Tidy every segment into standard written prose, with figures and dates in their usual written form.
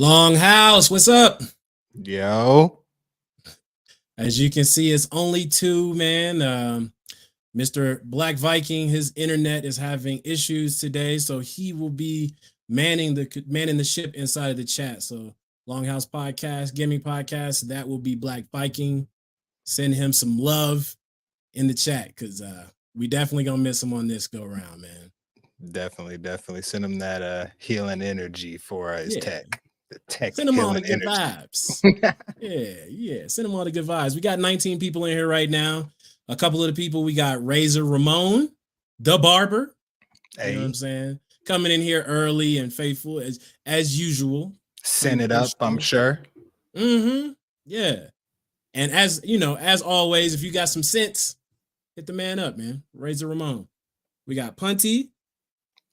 Longhouse, what's up? Yo, As you can see, it's only two, man. Mr. Black Viking, his internet is having issues today, so he will be manning the ship inside of the chat. So Longhouse Podcast, Gaming Podcast, that will be Black Viking. Send him some love in the chat because we definitely gonna miss him on this go round, man. definitely send him that healing energy for his Yeah. tech. The tech Send him all the healing good energy. vibes. Yeah. Send him all the good vibes. We got 19 people in here right now. A couple of the people we got Razor Ramon, the barber. You know what I'm saying? Coming in here early and faithful as usual. Send it up, I'm sure. Yeah. And as you know, as always, if you got some sense, hit the man up, man. Razor Ramon. We got Punty.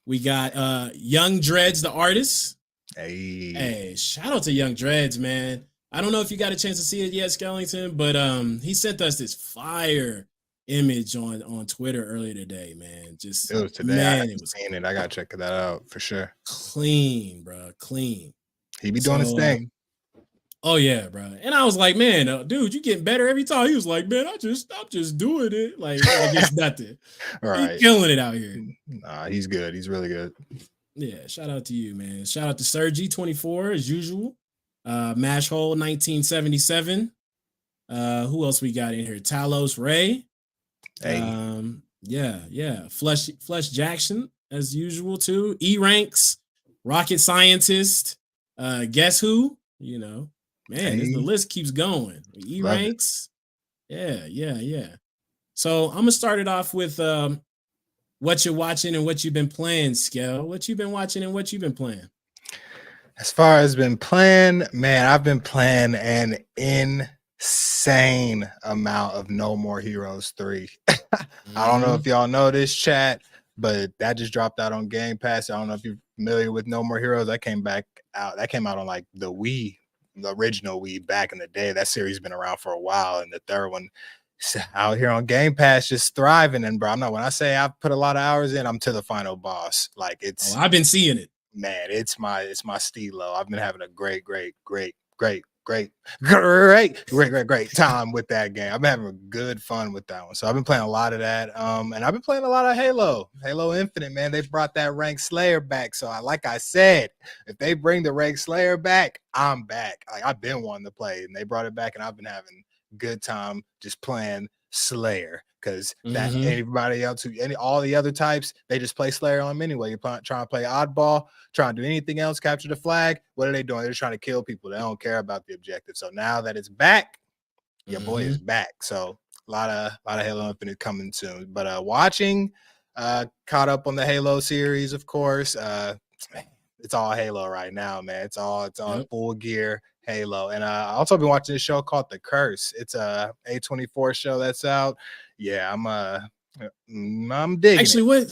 We got Young Dreads, the artist. Hey, shout out to Young Dreads, man. I don't know if you got a chance to see it yet, Skellington, but he sent us this fire image on Twitter earlier today, man. Just it was today. Man, it was seen it. I gotta check that out for sure. Clean, bro. Clean. He be doing his thing. Oh yeah, bro. And I was like, man, dude, you getting better every time. He was like, man, I'm just doing it. Like it's nothing. Right. He's killing it out here. Nah, he's good. He's really good. Yeah, shout out to you, man. Shout out to Sergi 24 as usual. Mashhole 1977. Who else we got in here? Talos Ray. Yeah. Flush Jackson as usual too. E Ranks, Rocket Scientist. Guess who? You know, man, the list keeps going. E Ranks. Yeah. So I'm gonna start it off with what you're watching and what you've been playing, Skell. What you've been watching and what you've been playing. As far as been playing, man, I've been playing an insane amount of No More Heroes 3. I don't know if y'all know this, chat, but that just dropped out on Game Pass. I don't know if you're familiar with No More Heroes. That came out on like the Wii, the original Wii back in the day. That series has been around for a while, and the third one out here on Game Pass just thriving. And bro, when I say I've put a lot of hours in, I'm to the final boss. Like I've been seeing it. Man, it's my stilo. I've been having a great time with that game. I've been having good fun with that one. So I've been playing a lot of that. And I've been playing a lot of Halo Infinite, man. They brought that Rank Slayer back. So like I said, if they bring the Rank Slayer back, I'm back. Like I've been wanting to play, and they brought it back, and I've been having good time just playing Slayer, because that anybody else all the other types, they just play Slayer on them anyway. You're trying to play oddball, trying to do anything else, capture the flag. What are they doing? They're just trying to kill people. They don't care about the objective. So now that it's back, your boy is back. So a lot of Halo Infinite coming soon. But watching, caught up on the Halo series, of course. It's all Halo right now, man. It's all full gear Halo. And I also been watching this show called The Curse. It's a A24 show that's out. Yeah, I'm digging. Actually,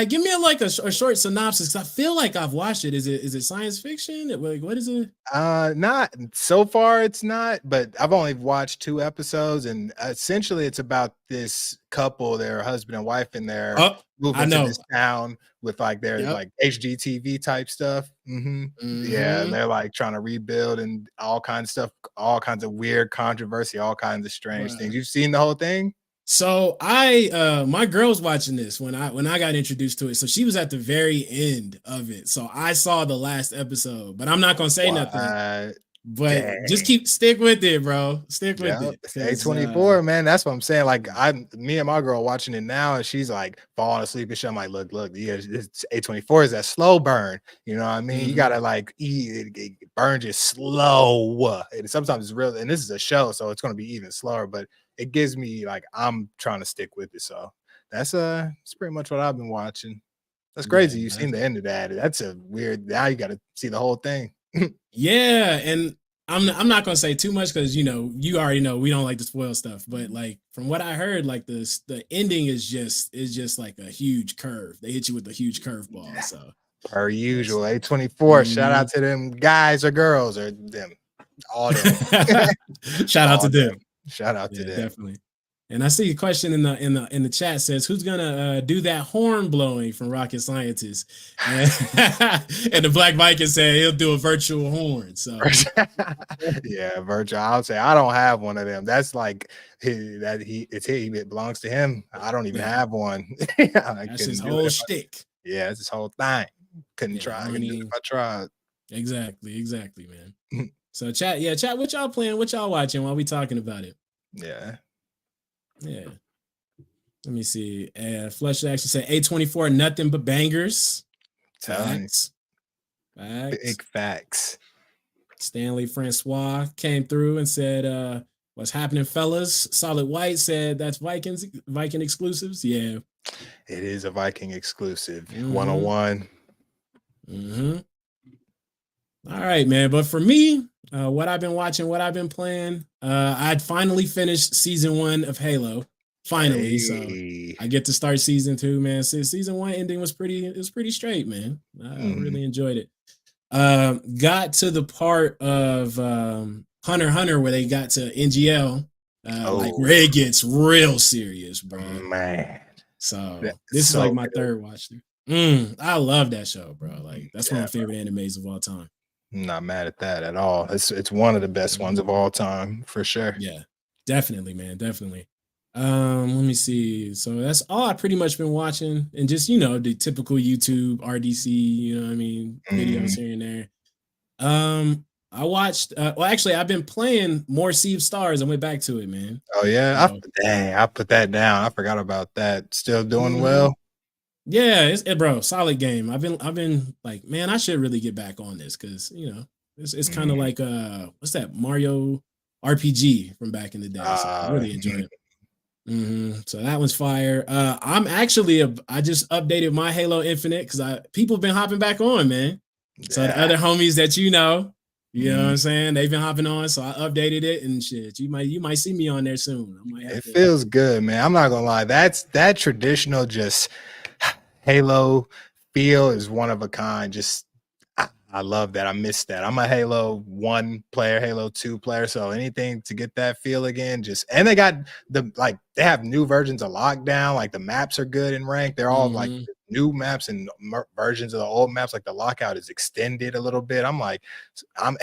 give me a short synopsis, because I feel like I've watched it. Is it science fiction? Like, what is it? Not so far, it's not, but I've only watched 2 episodes, and essentially it's about this couple, their husband and wife, and their moving to this town with like their like HGTV type stuff. Yeah, and they're like trying to rebuild and all kinds of stuff, all kinds of weird controversy, all kinds of strange things. You've seen the whole thing? So my girl's watching this when I got introduced to it. So she was at the very end of it. So I saw the last episode, but I'm not gonna say nothing. But just stick with it, bro. Stick with it. A24, man. That's what I'm saying. Like me and my girl watching it now, and she's like falling asleep and shit. I'm like, look, yeah, it's A24 is that slow burn. You know what I mean? You gotta like eat it burns you slow. And sometimes it's real, and this is a show, so it's gonna be even slower, but it gives me like I'm trying to stick with it. So that's pretty much what I've been watching. That's crazy. You've seen the end of that. That's a weird. Now you got to see the whole thing. Yeah, and I'm not gonna say too much, because you already know we don't like to spoil stuff. But like from what I heard, like the ending is just like a huge curve. They hit you with a huge curveball. So per usual, A24. Shout out to them guys or girls or them. All them. Shout out to them. Shout out to them. Definitely. And I see a question in the chat says, "Who's gonna do that horn blowing from Rocket Scientist?" And, and the Black Viking said he'll do a virtual horn. So yeah, virtual. I'll say I don't have one of them. That's like it belongs to him. I don't even have one. That's his whole shtick. Yeah, it's his whole thing. Couldn't try. I couldn't do it if I tried. Exactly, man. So chat, what y'all playing? What y'all watching while we talking about it? Yeah. Let me see. Flush actually said A24, nothing but bangers. Facts. Big facts. Stanley Francois came through and said, "What's happening, fellas?" Solid White said, "That's Viking exclusives." Yeah, it is a Viking exclusive. 101. All right, man. But for me, what I've been watching, what I've been playing, I'd finally finished season 1 of Halo. Finally, so I get to start season 2, man. Since season 1 ending was pretty straight, man. I really enjoyed it. Got to the part of Hunter x Hunter where they got to NGL, like where it gets real serious, bro. Man. So this is like my third watch through. I love that show, bro. Like that's one of my favorite animes of all time. I'm not mad at that at all. It's one of the best ones of all time for sure. Yeah, definitely, man. Definitely. Let me see. So that's all I pretty much been watching, and just the typical YouTube RDC, videos here and there. I watched. Well, actually, I've been playing more Sea of Stars. I went back to it, man. Oh yeah, I put that down. I forgot about that. Still doing well. Yeah, bro, solid game. I've been like, man, I should really get back on this because it's kind of like what's that Mario RPG from back in the day. So I really enjoy it. So that one's fire. I'm actually I just updated my Halo Infinite because people have been hopping back on, man. So the other homies that you know what I'm saying, they've been hopping on. So I updated it and shit. You might see me on there soon. It feels good, man. I'm not gonna lie. That traditional just Halo feel is one of a kind. Just I love that. I miss that. I'm a Halo 1 player, Halo 2 player. So anything to get that feel again, and they got they have new versions of Lockdown. Like the maps are good in rank. They're all like new maps and versions of the old maps. Like the lockout is extended a little bit. I'm like, I'm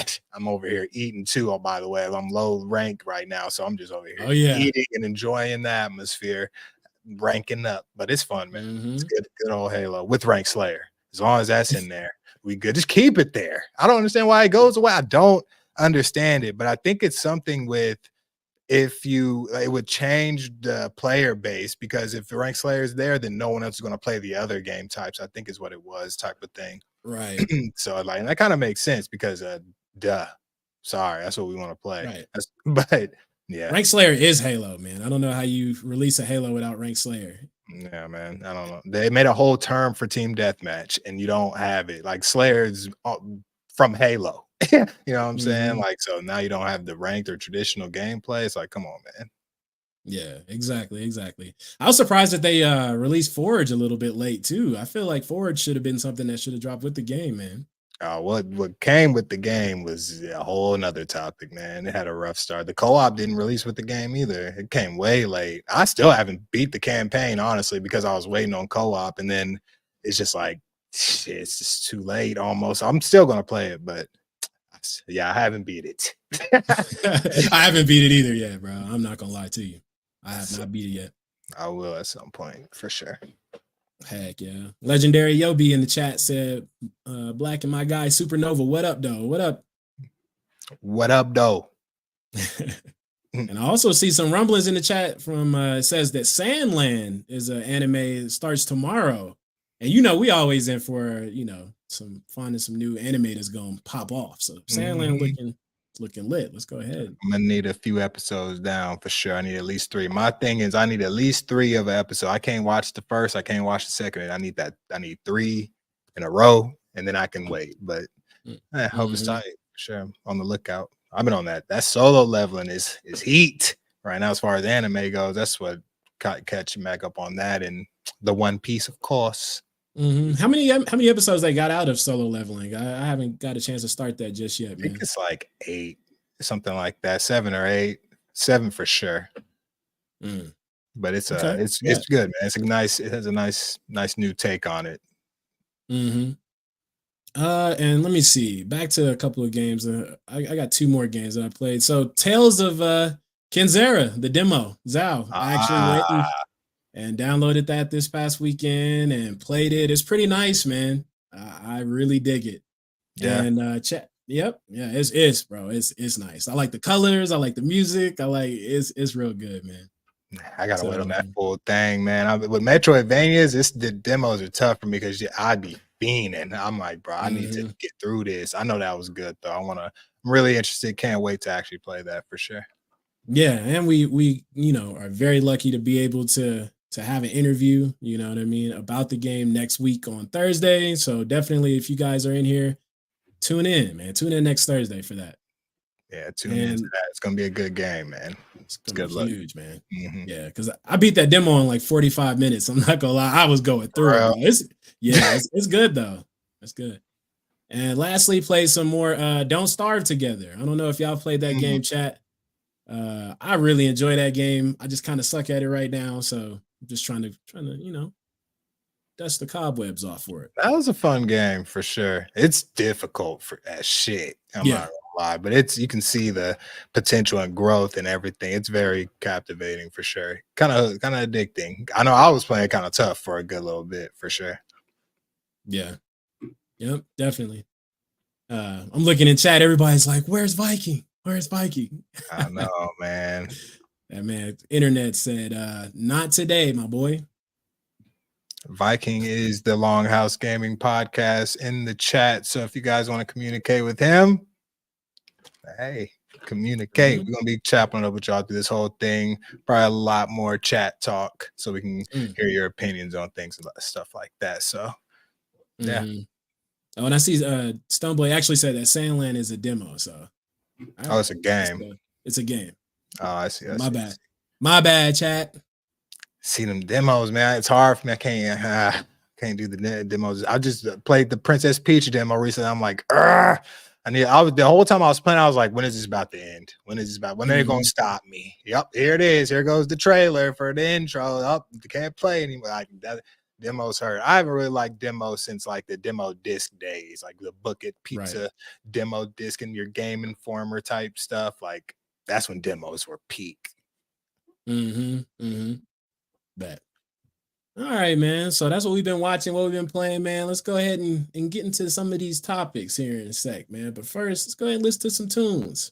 over here eating too. Oh, by the way, I'm low rank right now. So I'm just over here eating and enjoying the atmosphere, ranking up. But it's fun, man. It's good old Halo with Rank Slayer. As long as that's in there, we good. Just keep it there. I don't understand why it goes away. I don't understand it, but I think it's something with it would change the player base, because if the Rank Slayer is there, then no one else is going to play the other game types, I think is what it was, type of thing. Right. So and that kind of makes sense because sorry, that's what we want to play. Right. But yeah, Rank Slayer is Halo, man. I don't know how you release a Halo without Rank Slayer. Yeah, man. I don't know. They made a whole term for team deathmatch, and you don't have it. Like Slayer is from Halo. You know what I'm saying? Like, so now you don't have the ranked or traditional gameplay. It's like, come on, man. Yeah, exactly. I was surprised that they released Forge a little bit late too. I feel like Forge should have been something that should have dropped with the game, man. What came with the game was a whole nother topic, man. It had a rough start. The co-op didn't release with the game either. It came way late. I still haven't beat the campaign, honestly, because I was waiting on co-op, and then it's just like, shit, it's just too late almost. I'm still gonna play it, but yeah, I haven't beat it. I haven't beat it either yet, bro. I'm not gonna lie to you. I have not beat it yet. I will at some point for sure. Heck yeah. Legendary Yobi in the chat said, Black and my guy Supernova, what up, though? What up? What up, though? And I also see some rumblings in the chat from it says that Sandland is an anime that starts tomorrow. And we always in for finding some new anime that's gonna pop off. So Sandland looking lit. Let's go ahead. I'm gonna need a few episodes down for sure. I need at least 3. My thing is I need at least 3 of an episode. I can't watch the first, I can't watch the second. I need 3 in a row, and then I can wait. But I hope it's tight for sure. I'm on the lookout. I've been on that. That solo leveling is heat right now as far as anime goes. That's what catching back up on that, and the One Piece, of course. How many episodes they got out of solo leveling? I haven't got a chance to start that just yet, man. I think it's like 8, something like that, 7 or 8, 7 for sure. But it's Okay. it's good, man. It has a nice new take on it. Mm-hmm. And let me see. Back to a couple of games. I got 2 more games that I played. So Tales of Kenzera, the demo, Zao. I actually went and downloaded that this past weekend and played it. It's pretty nice, man. I really dig it. Yeah. And chat. Yep. Yeah, it's bro. It's nice. I like the colors. I like the music. I like it's real good, man. I gotta wait on that full thing, man. With Metroidvanias, the demos are tough for me because I'd be fiending. I'm like, bro, I need to get through this. I know that was good though. I'm really interested. Can't wait to actually play that for sure. Yeah, and we are very lucky to be able to have an interview, you know what I mean, about the game next week on Thursday. So definitely, if you guys are in here, tune in, man. Tune in next Thursday for that. Yeah, tune in to that. It's gonna be a good game, man. It's gonna be huge, man. Mm-hmm. Yeah, because I beat that demo in like 45 minutes. I'm not gonna lie, I was going through it. It's good though. It's good. And lastly, play some more Don't Starve Together. I don't know if y'all played that game, chat. I really enjoy that game. I just kind of suck at it right now, so I'm just trying to dust the cobwebs off for it. That was a fun game for sure. It's difficult for that shit. I'm not gonna lie, but you can see the potential and growth and everything. It's very captivating for sure. Kind of addicting. I know I was playing kind of tough for a good little bit for sure. Yeah. Yep, definitely. I'm looking in chat. Everybody's like, "Where's Viking? Where's Viking?" I know, man. That man, internet said, "Not today, my boy." Viking is the Longhouse Gaming Podcast in the chat. So if you guys want to communicate with him, hey, communicate. We're gonna be chopping up with y'all through this whole thing. Probably a lot more chat talk, so we can hear your opinions on things and stuff like that. So yeah. Oh, and I see Stoneboy actually said that Sandland is a demo. So it's a game. It's a game. Oh, I see. My bad, chat. See them demos, man. It's hard for me. I can't do the demos. I just played the Princess Peach demo recently. I'm like, the whole time I was playing, I was like, when is this about to end? When are they gonna stop me? Yep, here it is. Here goes the trailer for the intro. You can't play anymore. Like that demos hurt. I haven't really liked demos since like the demo disc days, like the Bucket Pizza demo disc and your Game Informer type stuff. Like that's when demos were peak. Bet. All right, man. So that's what we've been watching, what we've been playing, man. Let's go ahead and get into some of these topics here in a sec, man. But first, let's go ahead and listen to some tunes.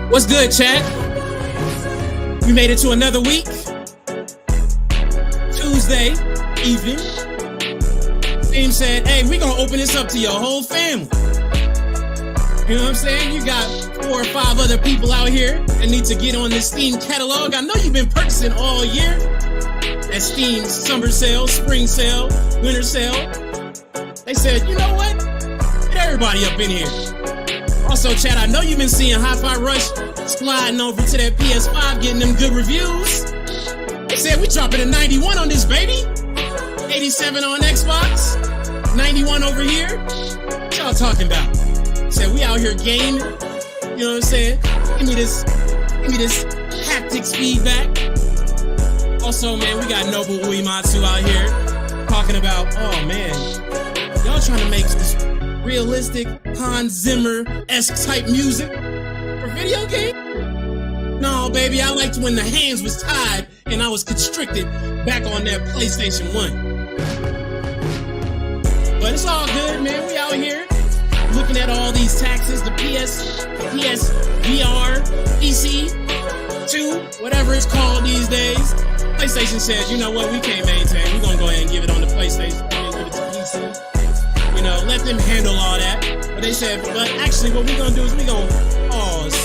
What's good, chat? We made it to another week. Tuesday evening. Steam said, "Hey, we're gonna open this up to your whole family." You know what I'm saying? You got 4 or 5 other people out here that need to get on this Steam catalog. I know you've been purchasing all year. That Steam summer sale, spring sale, winter sale. They said, you know what? Get everybody up in here. Also, chat, I know you've been seeing Hi-Fi Rush sliding over to that PS5, getting them good reviews. They said we dropping a 91 on this baby. 87 on Xbox. 91 over here. What y'all talking about? Said we out here gaming. You know what I'm saying? Give me this haptics feedback. Also, man, we got Noble Uematsu out here talking about, oh man, y'all trying to make this realistic Hans Zimmer-esque type music for video game? No, baby, I liked when the hands was tied and I was constricted back on that PlayStation 1. But it's all good, man. We out here looking at all these taxes, the PS, VR, PC, 2, whatever it's called these days. PlayStation says, you know what, we can't maintain. We're going to go ahead and give it on the PlayStation. We're going to give it to PC. You know, let them handle all that. But they said, but actually what we're going to do is we're going to pause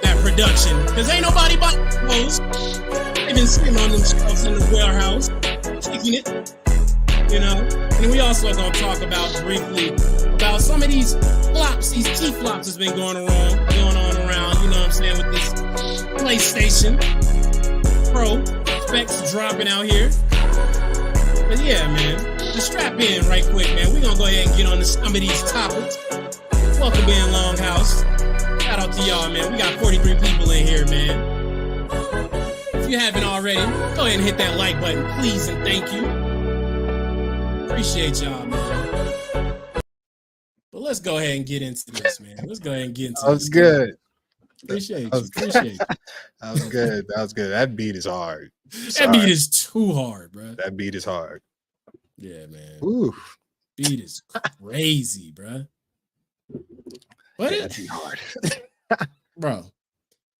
that production. Because ain't nobody bought those. They've been sitting on them shelves in the warehouse, kicking it. You know? And we also going to talk about briefly about some of these flops, these T-flops that's been going on around, you know what I'm saying, with this PlayStation. Pro specs dropping out here. But yeah, man, just strap in right quick, man. We're gonna go ahead and get on to some of these topics. Welcome in, Longhouse. Shout out to y'all, man. We got 43 people in here, man. If you haven't already, go ahead and hit that like button, please, and thank you. Appreciate y'all, man. But let's go ahead and get into this, man. Let's go ahead and get into this. That was good. Appreciate you. Appreciate you. That was good. That was good. That beat is hard. That beat is too hard, bro. That beat is hard. Yeah, man. Ooh. Beat is crazy, bro. But that'd be hard. Bro,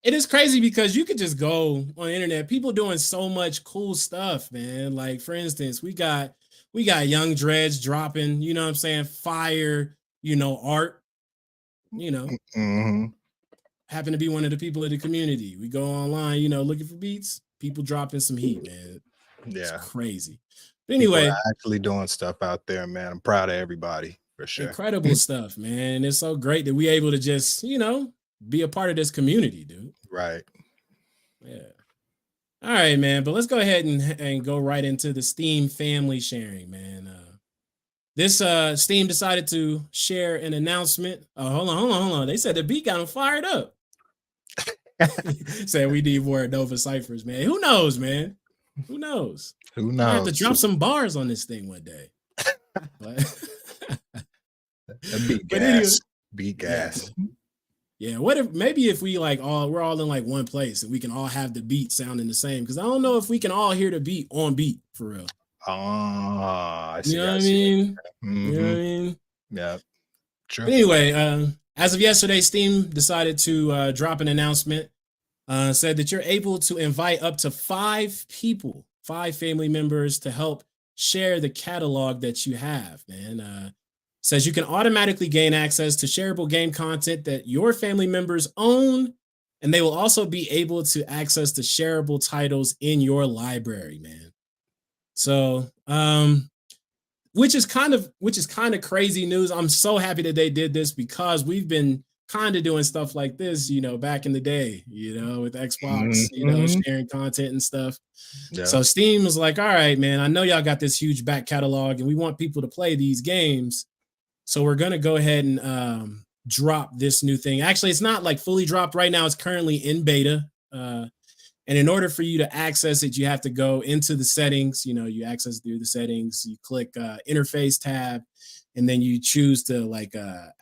it is crazy because you could just go on the internet. People doing so much cool stuff, man. Like, for instance, we got Young Dreads dropping, you know what I'm saying, fire, art, happen to be one of the people in the community. We go online, looking for beats, people dropping some heat, man. Yeah. It's crazy. But anyway, actually doing stuff out there, man. I'm proud of everybody, for sure. Incredible stuff, man. It's so great that we able to just, be a part of this community, dude. Right. Yeah. All right, man. But let's go ahead and go right into the Steam family sharing, man. This Steam decided to share an announcement. Oh, hold on. They said the beat got them fired up. Said we need more Nova ciphers, man. Who knows, man? Who knows? I have to drop some bars on this thing one day. But beat gas. Beat gas. Yeah. What if maybe if we we're all in like one place and we can all have the beat sounding the same? Because I don't know if we can all hear the beat on beat for real. I see. You know what I mean? Mm-hmm. You know what I mean? Yeah. True. But anyway, as of yesterday, Steam decided to drop an announcement. Said that you're able to invite up to 5 people, 5 family members to help share the catalog that you have, man. Says you can automatically gain access to shareable game content that your family members own, and they will also be able to access the shareable titles in your library, man. So, which is kind of crazy news. I'm so happy that they did this because we've been kind of doing stuff like this, back in the day, with Xbox, sharing content and stuff. Yeah. So Steam was like, all right, man, I know y'all got this huge back catalog and we want people to play these games. So we're going to go ahead and drop this new thing. Actually, it's not like fully dropped right now. It's currently in beta. And in order for you to access it, you have to go into the settings. You access through the settings, you click interface tab, and then you choose to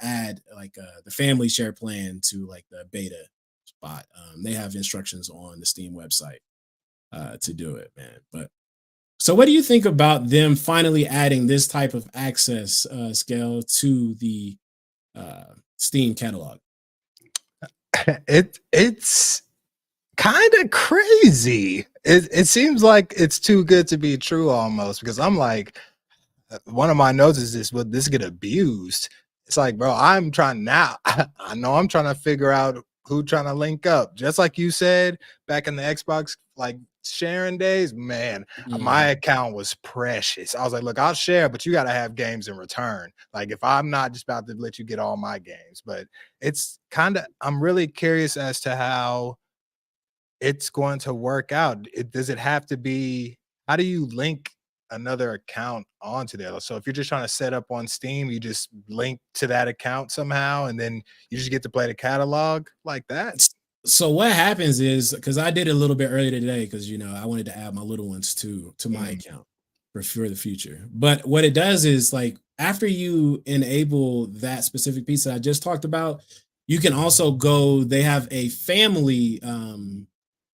add the family share plan to the beta spot. They have instructions on the Steam website to do it, man. But so what do you think about them finally adding this type of access scale to the Steam catalog? It's kind of crazy. It seems like it's too good to be true almost, because I'm like, one of my notes is this: will this get abused? It's like, bro, I'm trying now. I know I'm trying to figure out who trying to link up. Just like you said back in the Xbox sharing days, man, my account was precious. I was like, look, I'll share, but you got to have games in return. Like, if I'm not just about to let you get all my games, but it's I'm really curious as to how it's going to work out. Does it have to be, how do you link another account onto there? So if you're just trying to set up on Steam, you just link to that account somehow, and then you just get to play the catalog like that? So what happens is, because I did it a little bit earlier today, because I wanted to add my little ones to my account for the future. But what it does is, after you enable that specific piece that I just talked about, you can also go, they have a family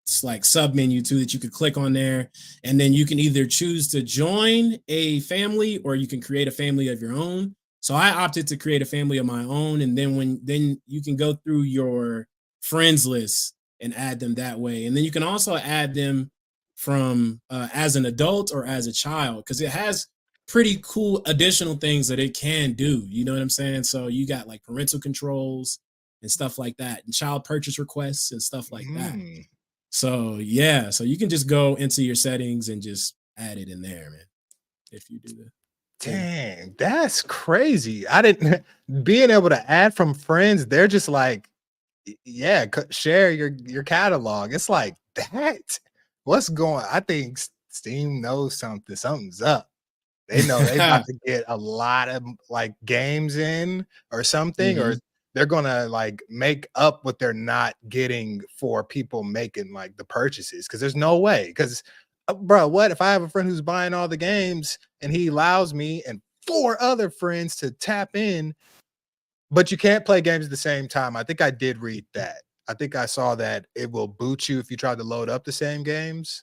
sub menu too that you could click on there, and then you can either choose to join a family or you can create a family of your own. So I opted to create a family of my own, and then you can go through your friends list and add them that way. And then you can also add them from as an adult or as a child, because it has pretty cool additional things that it can do. You know what I'm saying? So you got parental controls and stuff like that, and child purchase requests and stuff like that. So yeah, so you can just go into your settings and just add it in there, man, if you do that. Dang, that's crazy. I didn't being able to add from friends, they're just like, yeah, share your catalog. It's like that. what's going? I think Steam knows something. Something's up. They know they about to get a lot of like games in or something, or they're gonna like make up what they're not getting for people making like the purchases. Because there's no way. Because, bro, what if I have a friend who's buying all the games and he allows me and 4 other friends to tap in, but you can't play games at the same time? I think I did read that. I think I saw that it will boot you if you try to load up the same games.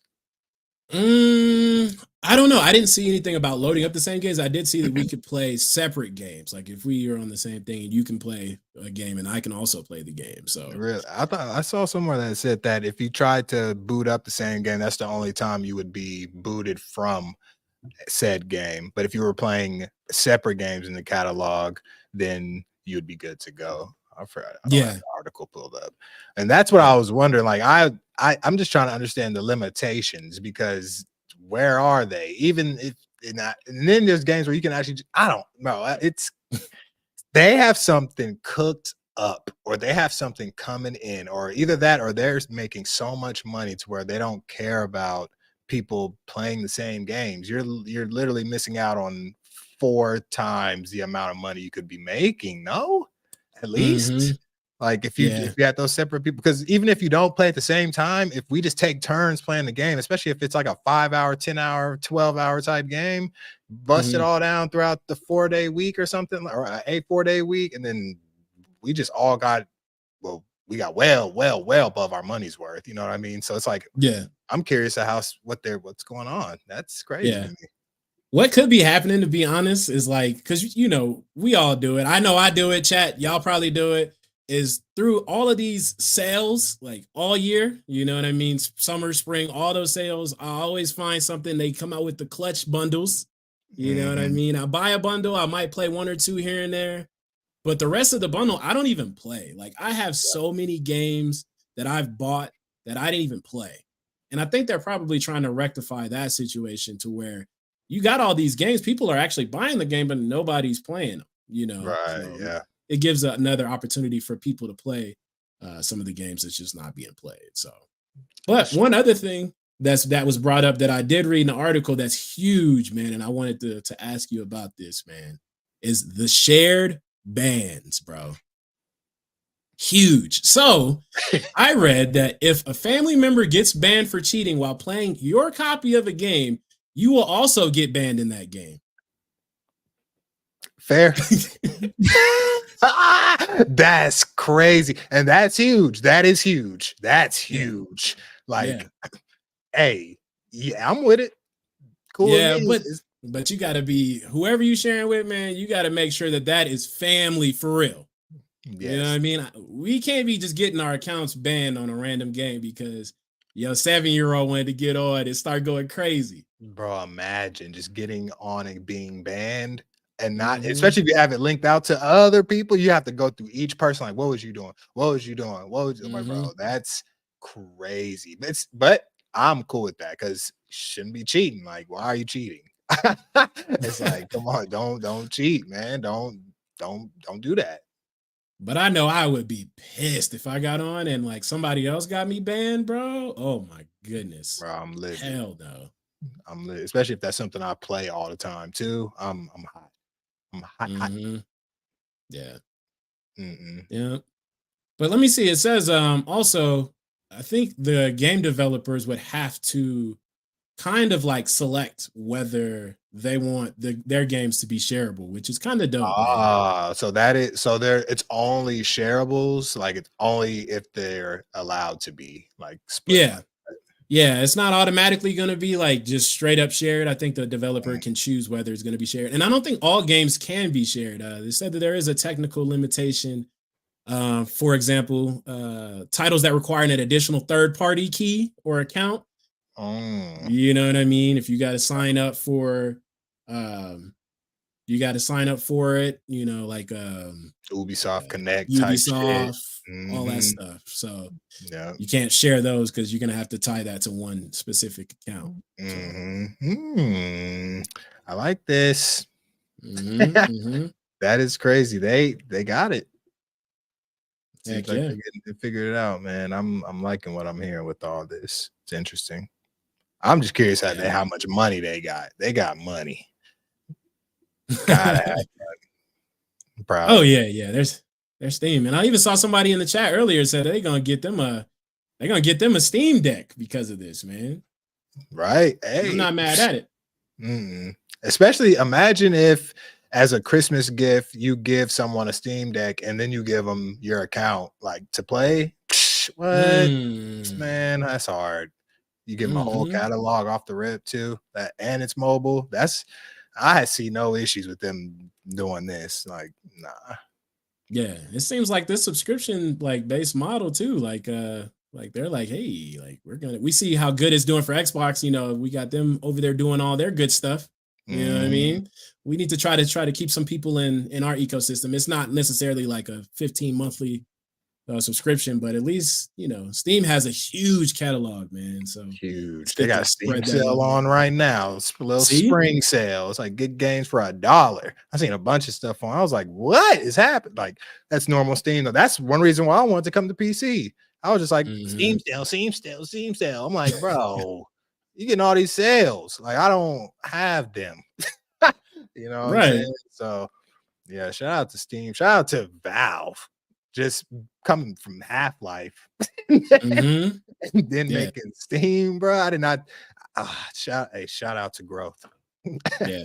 I don't know. I didn't see anything about loading up the same games. I did see that we could play separate games. Like if we are on the same thing and you can play a game and I can also play the game. So really, I thought I saw somewhere that said that if you tried to boot up the same game, that's the only time you would be booted from said game. But if you were playing separate games in the catalog, then you'd be good to go. I forgot. I don't have the article pulled up, and that's what I was wondering. Like I'm just trying to understand the limitations, because where are they? Even if and then there's games where you can actually, I don't know. It's they have something cooked up, or they have something coming in, or either that or they're making so much money to where they don't care about people playing the same games. You're literally missing out on 4 times the amount of money you could be making. No, at least like if you had those separate people, because even if you don't play at the same time, if we just take turns playing the game, especially if it's like a 5-hour, 10-hour, 12-hour type game, bust it all down throughout the 4-day week or something, or a 4-day week, and then we just all got, well, we got well above our money's worth. You know what I mean? So it's like, I'm curious to what's going on. That's crazy to me. What could be happening, to be honest, is like, because we all do it. I know I do it, chat. Y'all probably do it. Is through all of these sales, like all year, you know what I mean? Summer, spring, all those sales, I always find something. They come out with the clutch bundles. You know what I mean? I buy a bundle, I might play 1 or 2 here and there, but the rest of the bundle, I don't even play. Like I have so many games that I've bought that I didn't even play. And I think they're probably trying to rectify that situation to where you got all these games, people are actually buying the game, but nobody's playing them, Right. So it gives another opportunity for people to play some of the games that's just not being played. So, but one other thing that was brought up that I did read in the article that's huge, man, and I wanted to ask you about this, man, is the shared bans, bro. Huge. So I read that if a family member gets banned for cheating while playing your copy of a game, you will also get banned in that game. Fair. That's crazy. And that's huge. That is huge. That's huge. Like, hey, I'm with it. Cool. Yeah, but you got to be, whoever you sharing with, man, you got to make sure that is family for real. Yes. You know what I mean? We can't be just getting our accounts banned on a random game because your 7-year-old wanted to get on and start going crazy. Bro, imagine just getting on and being banned. And not, especially if you have it linked out to other people, you have to go through each person. Like, what was you doing? What was you doing? What was you like, bro? That's crazy. But I'm cool with that because shouldn't be cheating. Like, why are you cheating? It's like, come on, don't cheat, man. Don't do that. But I know I would be pissed if I got on and like somebody else got me banned, bro. Oh my goodness. Bro, I'm livid. Hell no. I'm livid, especially if that's something I play all the time too. I'm hot. I'm hot. Yeah. Yeah. But let me see. It says also, I think the game developers would have to kind of like select whether they want their games to be shareable, which is kind of dope. So it's only shareables, like it's only if they're allowed to be like split. Yeah, it's not automatically going to be like just straight up shared. I think the developer can choose whether it's going to be shared. And I don't think all games can be shared. They said that there is a technical limitation. For example, titles that require an additional third-party key or account. You know what I mean? If you got to sign up for it, like Ubisoft Connect, Ubisoft, all that stuff. So you can't share those because you're gonna have to tie that to one specific account. I like this. That is crazy. They got it. Seems like they figured it out, man. I'm liking what I'm hearing with all this. It's interesting. I'm just curious Yeah, how much money they got. They got money. Gotta have money. I'm proud oh of them. yeah. There's Steam, and I even saw somebody in the chat earlier said they're gonna get them a Steam Deck because of this, man. Right? I'm Hey. not mad at it. Especially imagine if as a Christmas gift you give someone a Steam Deck and then you give them your account like to play. What? Mm. Man, that's hard. You give them a whole Hmm. catalog off the rip too. That and it's mobile. I see no issues with them doing this. Like, nah. Yeah, it seems like this subscription like based model too. Like they're like, hey, like we see how good it's doing for Xbox. We got them over there doing all their good stuff. You know what I Mhm. mean? We need to try to keep some people in our ecosystem. It's not necessarily like a 15 monthly subscription, but at least Steam has a huge catalog, man. So it's Huge. They good got to a Steam spread that sale love on out. right now. It's a little See? spring sale. It's like good games for $1. I seen a bunch of stuff on. I was like, what is happening? Like, that's normal Steam. Though. That's one reason why I wanted to come to PC. I was just like, Hmm. Steam sale, Steam sale, Steam sale. I'm like, bro, you getting all these sales. Like, I don't have them. You know what I'm Right. saying? So yeah, shout out to Steam. Shout out to Valve. Just coming from Half-Life. Hmm. And then Yeah. making Steam, bro. I did not shout out to growth. Yeah.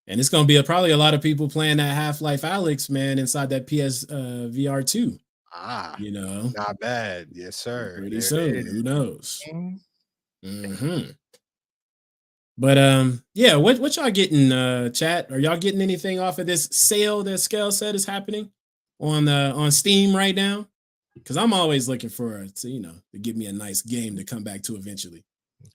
And it's gonna be probably a lot of people playing that Half-Life Alex, man, inside that PS VR 2, Ah, you know, not bad. Yes, sir. pretty There it soon. is. Who knows? Mhm. Hmm. But yeah, what y'all getting, chat? Are y'all getting anything off of this sale that Scale said is happening on Steam right now? Because I'm always looking for to give me a nice game to come back to eventually.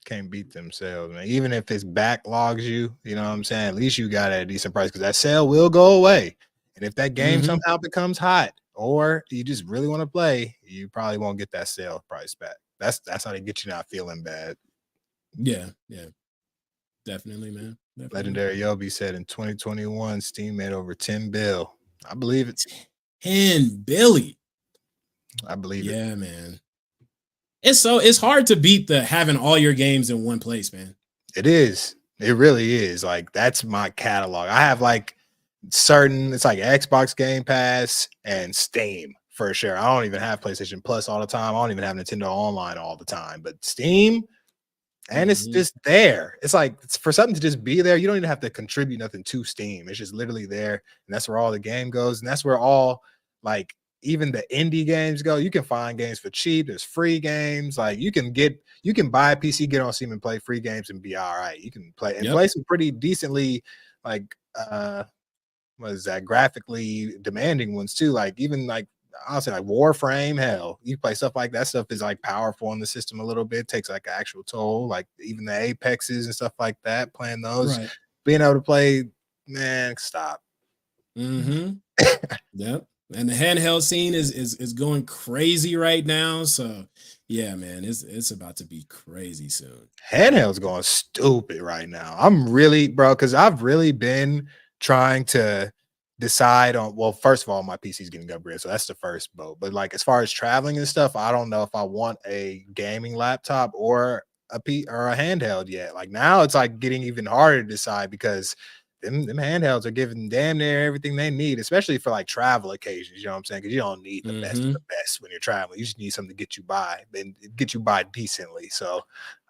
Can't beat themselves, man. Even if it's backlogs you know what I'm saying? At least you got it at a decent price because that sale will go away. And if that game Hmm. somehow becomes hot or you just really want to play, you probably won't get that sale price back. That's how they get you not feeling bad. Yeah, yeah, definitely, man. Definitely. Legendary Yobi said in 2021, Steam made over 10 bill. I believe it. 10 Billy. I believe it. Yeah, man. It's hard to beat the having all your games in one place, man. It is. It really is. Like that's my catalog. I have like it's like Xbox Game Pass and Steam for sure. I don't even have PlayStation Plus all the time. I don't even have Nintendo Online all the time. But Steam, and it's Mhm. just there. It's like it's for something to just be there. You don't even have to contribute nothing to Steam. It's just literally there, and that's where all the game goes, and that's where all like even the indie games go. You can find games for cheap. There's free games. Like you can buy a PC, get on Steam, and play free games and be all right. You can Yep. play some pretty decently like what is that graphically demanding ones too. Like even like I'll say like Warframe, hell, you play stuff like that stuff is like powerful on the system a little bit, takes like an actual toll, like even the Apexes and stuff like that, playing those, Right. being able to play, man, stop. Hmm. Yep. And the handheld scene is going crazy right now. So yeah, man, it's about to be crazy soon. Handheld's going stupid right now. I'm really, bro, because I've really been trying to decide on. Well, first of all, my PC's getting upgraded, so that's the first boat. But like as far as traveling and stuff, I don't know if I want a gaming laptop or a handheld yet. Like now, it's like getting even harder to decide because them handhelds are giving damn near everything they need, especially for like travel occasions. You know what I'm saying? Because you don't need the best of Hmm. the best when you're traveling. You just need something to get you by and get you by decently. So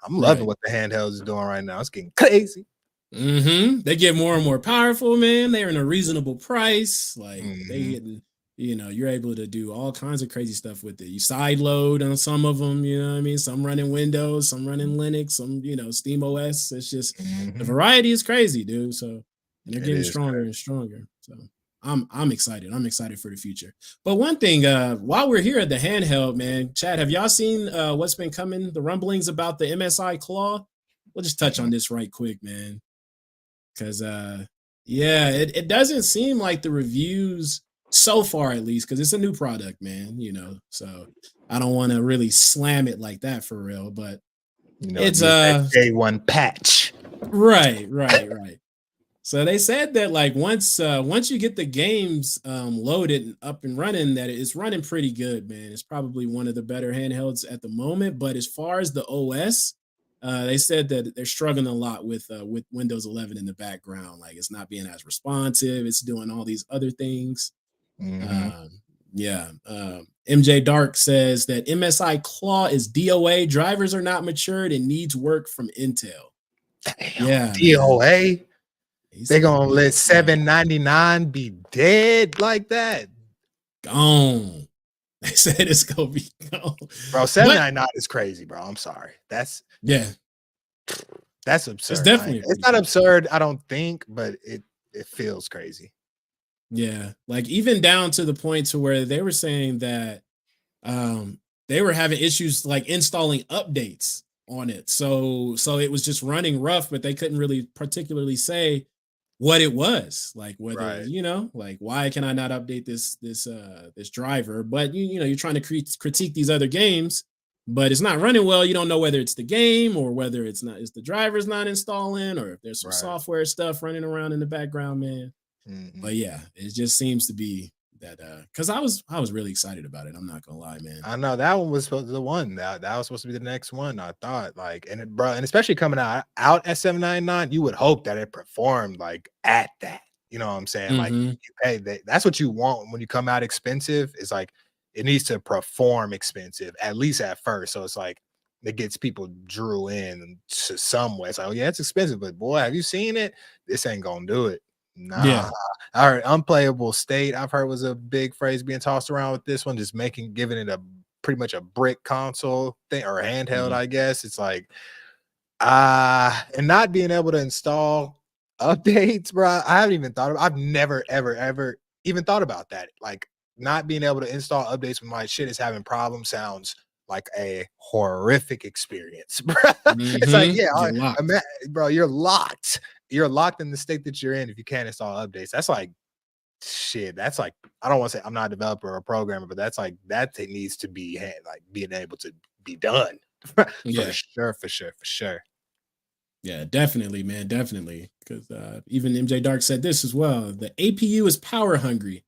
I'm loving Right. what the handhelds is doing right now. It's getting crazy. They get more and more powerful, man. They're in a reasonable price. Like they Mhm. getting, you're able to do all kinds of crazy stuff with it. You side load on some of them, you know what I mean? Some running Windows, some running Linux, some, Steam OS. It's just the Mhm. variety is crazy, dude. So and they're It getting is stronger crazy. and stronger. So I'm excited. I'm excited for the future. But one thing, while we're here at the handheld, man, Chad, have y'all seen what's been coming, the rumblings about the MSI Claw? We'll just touch on Mhm. this right quick, man. Cause yeah, it doesn't seem like the reviews so far, at least, because it's a new product, man. So I don't want to really slam it like that for real, but You know, it it's needs that J1 patch. right. So they said that like once you get the games loaded and up and running, that it's running pretty good, man. It's probably one of the better handhelds at the moment. But as far as the OS, They said that they're struggling a lot with Windows 11 in the background. Like it's not being as responsive. It's doing all these other things. Yeah. MJ Dark says that MSI Claw is DOA. Drivers are not matured and needs work from Intel. Damn, yeah, DOA. They gonna let 799 be dead like that? Gone. They said it's gonna be gone. Bro, 799 is crazy, bro. I'm sorry. That's absurd. It's definitely it's not absurd, I don't think, but it feels crazy. Yeah, like even down to the point to where they were saying that they were having issues like installing updates on it. So it was just running rough, but they couldn't really particularly say what it was, like whether like why can I not update this driver? But you're trying to critique these other games, but it's not running well. You don't know whether it's the game or whether it's the driver's not installing, or if there's some software stuff running around in the background, man. But yeah, it just seems to be that because I was really excited about it. I'm not gonna lie, man. I know that one was supposed to be the one that was supposed to be the next one. I thought and especially coming out at 799, you would hope that it performed like at that. You know what I'm saying? Like you pay that's what you want when you come out expensive. Is like it needs to perform expensive at least at first. So it's like it gets people drew in to some way. It's like, oh yeah, it's expensive, but boy, have you seen it? This ain't gonna do it. Nah. Yeah. All right, unplayable state, I've heard was a big phrase being tossed around with this one, just giving it a pretty much a brick console thing or handheld, I guess. It's like and not being able to install updates, bro. I haven't even thought of I've never ever even thought about that. Like not being able to install updates when my shit is having problems sounds like a horrific experience, bro. It's like, bro, you're locked. You're locked in the state that you're in if you can't install updates. That's like shit. That's like, I don't want to say I'm not a developer or a programmer, but that's like that thing needs to be like being able to be done. For sure. Yeah, definitely, man, definitely. Because even MJ Dark said this as well. The APU is power hungry.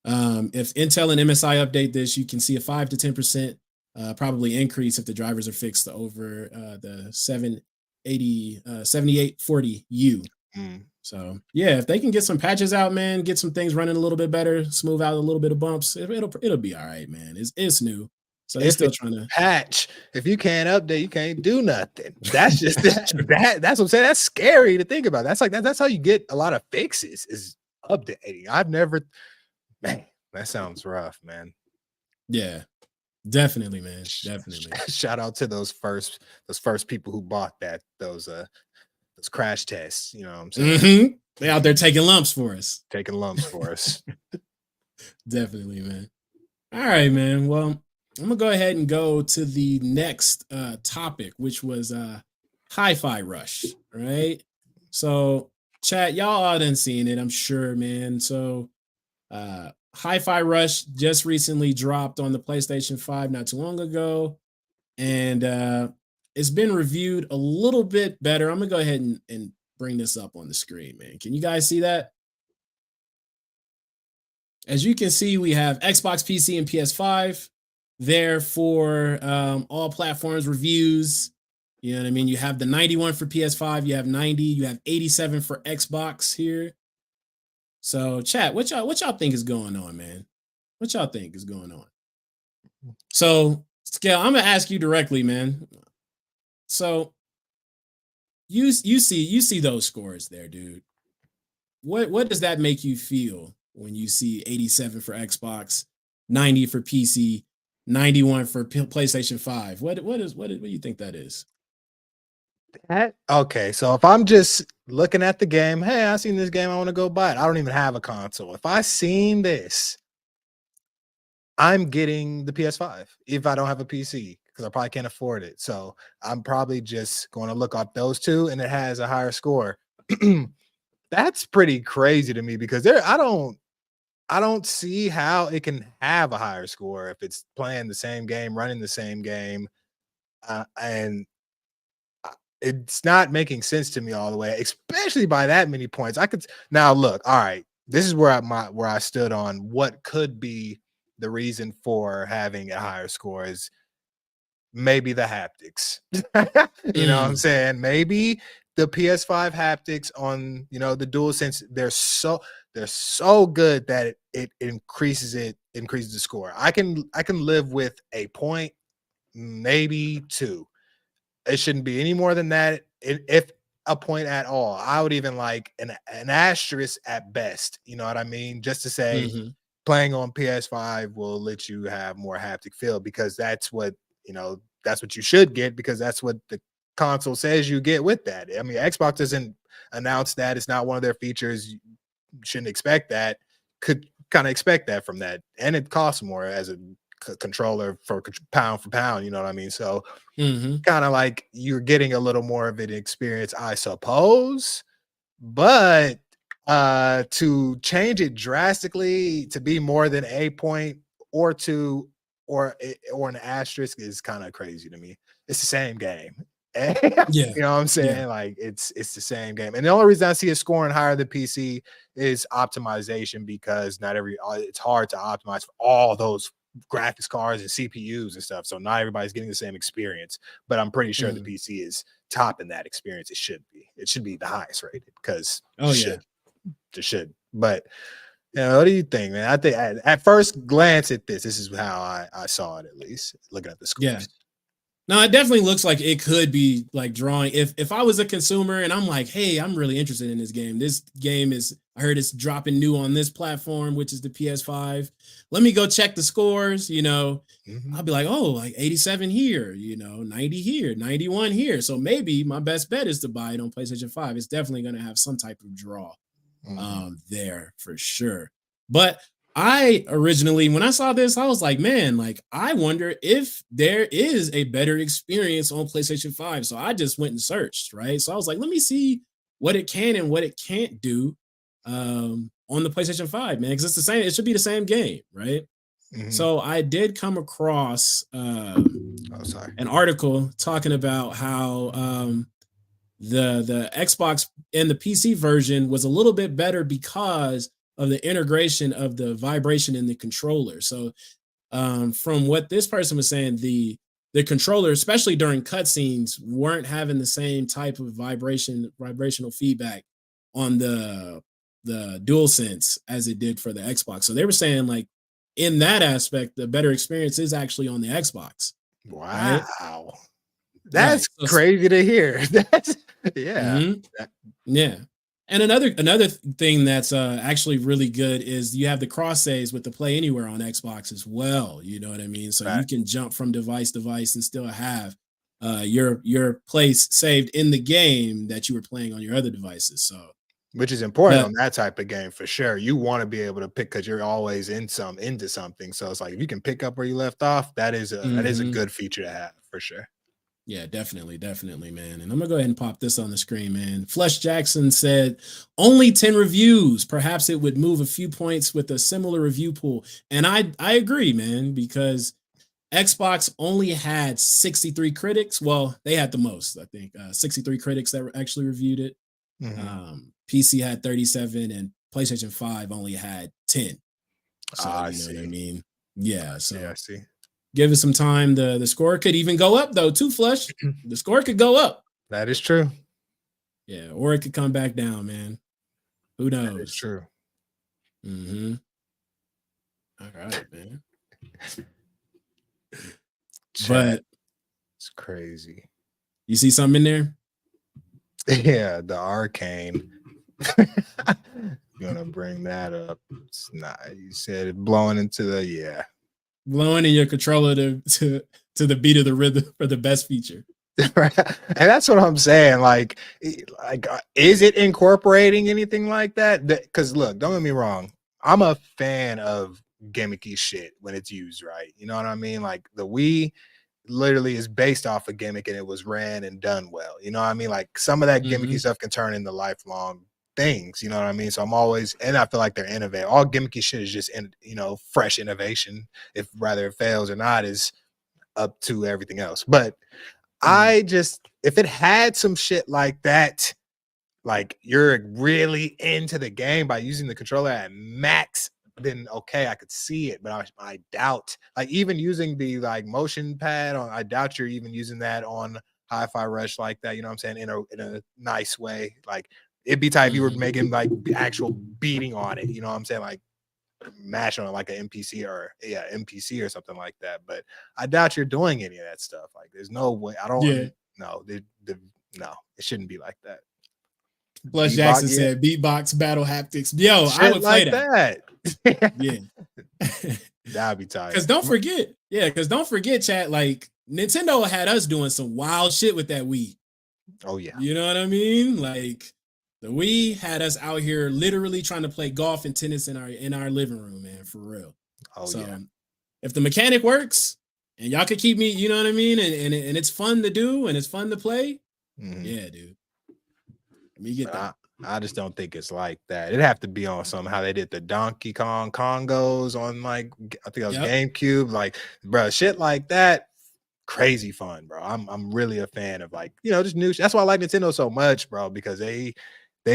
If Intel and MSI update this, you can see a 5 to 10% probably increase if the drivers are fixed over the 7840U. So yeah, if they can get some patches out, man, get some things running a little bit better, smooth out a little bit of bumps, it'll be all right, man. It's new, so they're still trying to patch. If you can't update, you can't do nothing. That's just that's what I'm saying. That's scary to think about. That's like that's how you get a lot of fixes is updating. Man, that sounds rough, man. Yeah. Definitely, man. Definitely. Shout out to those first people who bought those crash tests. You know what I'm saying? They out there taking lumps for us. Definitely, man. All right, man. Well, I'm gonna go ahead and go to the next topic, which was Hi-Fi Rush. Right. So, chat, y'all all done seen it, I'm sure, man. So, Hi-Fi Rush just recently dropped on the PlayStation 5 not too long ago, and it's been reviewed a little bit better. I'm gonna go ahead and bring this up on the screen, man. Can you guys see that? As you can see, we have Xbox, PC, and PS5 there for all platforms reviews. You know what I mean? You have the 91 for PS5, you have 90, you have 87 for Xbox here. So, chat, what y'all think is going on, man? What y'all think is going on? So, Scale, I'm gonna ask you directly, man. So, you see those scores there, dude. What does that make you feel when you see 87 for Xbox, 90 for PC, 91 for PlayStation 5? What do you think that is? Okay, so if I'm just looking at the game, hey, I seen this game, I want to go buy it. I don't even have a console. If I seen this, I'm getting the PS5 if I don't have a PC because I probably can't afford it. So I'm probably just going to look up those two, and it has a higher score. That's pretty crazy to me because I don't see how it can have a higher score if it's playing the same game, running the same game, and it's not making sense to me all the way, especially by that many points. I could now look. All right, this is where I stood on what could be the reason for having a higher score is maybe the haptics. You know what I'm saying? Maybe the PS5 haptics on, you know, the DualSense, they're so good that it increases the score. I can live with a point, maybe 2. It shouldn't be any more than that. If a point at all, I would even like an asterisk at best. You know what I mean? Just to say, playing on PS5 will let you have more haptic feel, because that's what, you know, that's what you should get, because that's what the console says you get with that. I mean, Xbox doesn't announce that. It's not one of their features. You shouldn't expect that. Could kind of expect that from that. And it costs more as a controller for pound, you know what I mean? So kind of like you're getting a little more of an experience, I suppose. But to change it drastically to be more than a point or 2 or an asterisk is kind of crazy to me. It's the same game. Yeah. You know what I'm saying? Yeah. Like it's the same game. And the only reason I see it scoring higher than PC is optimization, because it's hard to optimize for all those graphics cards and CPUs and stuff. So not everybody's getting the same experience. But I'm pretty sure the PC is topping that experience. It should be. It should be the highest rated, because it should. But you know, what do you think, man? I think at first glance at this is how I saw it, at least looking at the scores. Yeah. No, it definitely looks like it could be like drawing. If I was a consumer and I'm like, hey, I'm really interested in this game. This game I heard it's dropping new on this platform, which is the PS5. Let me go check the scores. You know, I'll be like, oh, like 87 here, you know, 90 here, 91 here. So maybe my best bet is to buy it on PlayStation 5. It's definitely going to have some type of draw there for sure. But I originally, when I saw this, I was like, man, like, I wonder if there is a better experience on PlayStation 5. So I just went and searched, right? So I was like, let me see what it can and what it can't do on the PlayStation 5, man, because it's the same, it should be the same game, right? So I did come across an article talking about how the Xbox and the PC version was a little bit better because of the integration of the vibration in the controller. So from what this person was saying, the controller, especially during cutscenes, weren't having the same type of vibrational feedback on the DualSense as it did for the Xbox. So they were saying, like, in that aspect, the better experience is actually on the Xbox. Wow. Right? That's crazy to hear. That's yeah. And another thing that's actually really good is you have the cross saves with the Play Anywhere on Xbox as well. You know what I mean? So you can jump from device to device and still have your place saved in the game that you were playing on your other devices. So, which is important on that type of game for sure. You want to be able to pick, because you're always into something. So it's like if you can pick up where you left off, that is a good feature to have for sure. Yeah, definitely, man. And I'm gonna go ahead and pop this on the screen, man. Flush Jackson said only 10 reviews. Perhaps it would move a few points with a similar review pool. And I agree, man, because Xbox only had 63 critics. Well, they had the most, I think, 63 critics that actually reviewed it. PC had 37, and PlayStation 5 only had 10. So you know what I mean? Yeah. So yeah, I see. Give it some time. The score could even go up, though, too, Flush. The score could go up. That is true. Yeah, or it could come back down, man. Who knows? It's true. All right, man. But it's crazy. You see something in there? Yeah, the Arcane. Gonna bring that up. It's not. You said it blowing into the blowing in your controller to the beat of the rhythm for the best feature. Right. And that's what I'm saying. Like, is it incorporating anything like that? Because look, don't get me wrong. I'm a fan of gimmicky shit when it's used right. You know what I mean? Like the Wii literally is based off a gimmick, and it was ran and done well. You know what I mean? Like some of that gimmicky stuff can turn into lifelong things. You know what I mean? So I'm always, and I feel like they're innovative. All gimmicky shit is just fresh innovation. If rather it fails or not is up to everything else. But if it had some shit like that, like you're really into the game by using the controller at max then okay, I could see it, but I doubt, like, even using the like motion pad on, I doubt you're even using that on Hi-Fi Rush like that. You know what I'm saying? In a nice way. Like, it'd be tight if you were making like actual beating on it. You know what I'm saying? Like mash on like an MPC or MPC or something like that. But I doubt you're doing any of that stuff. Like, there's no way. I don't. No, no, it shouldn't be like that. Plus Jackson said beatbox battle haptics. Yo, shit, I would play like that. Yeah. That'd be tight. Because don't forget, chat, like Nintendo had us doing some wild shit with that Wii. Oh yeah. You know what I mean? Like the Wii had us out here literally trying to play golf and tennis in our living room, man, for real. Oh so, yeah. If the mechanic works and y'all could keep me, you know what I mean? And it's fun to do and it's fun to play. Yeah, dude. Let me get that. I just don't think it's like that. It'd have to be on something how they did the Donkey Kong Congos on, like, I think it was GameCube. Like, bro, shit like that, crazy fun, bro. I'm really a fan of, like, you know, just new. That's why I like Nintendo so much, bro, because they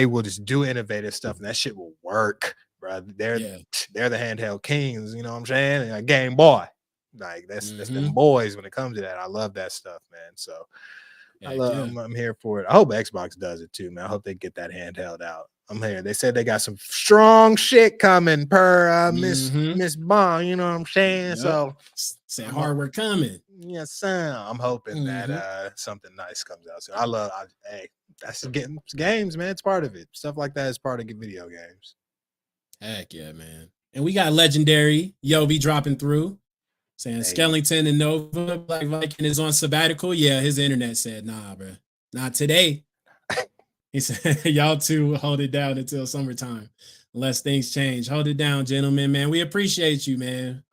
will just do innovative stuff and that shit will work, bro. They're the handheld kings, you know what I'm saying? And a Game Boy, like that's them boys when it comes to that. I love that stuff, man. So. I'm here for it. I hope Xbox does it too, man. I hope they get that handheld out. I'm here. They said they got some strong shit coming per Miss Bond. You know what I'm saying? So say hardware coming. Yes, sir. I'm hoping that something nice comes out soon. Hey, that's games, man. It's part of it. Stuff like that is part of video games. Heck yeah, man. And we got legendary Yobi dropping through. Saying Skellington and Nova, Black Viking is on sabbatical. Yeah, his internet said, nah, bro. Not today. He said, y'all two hold it down until summertime. Unless things change. Hold it down, gentlemen, man. We appreciate you, man.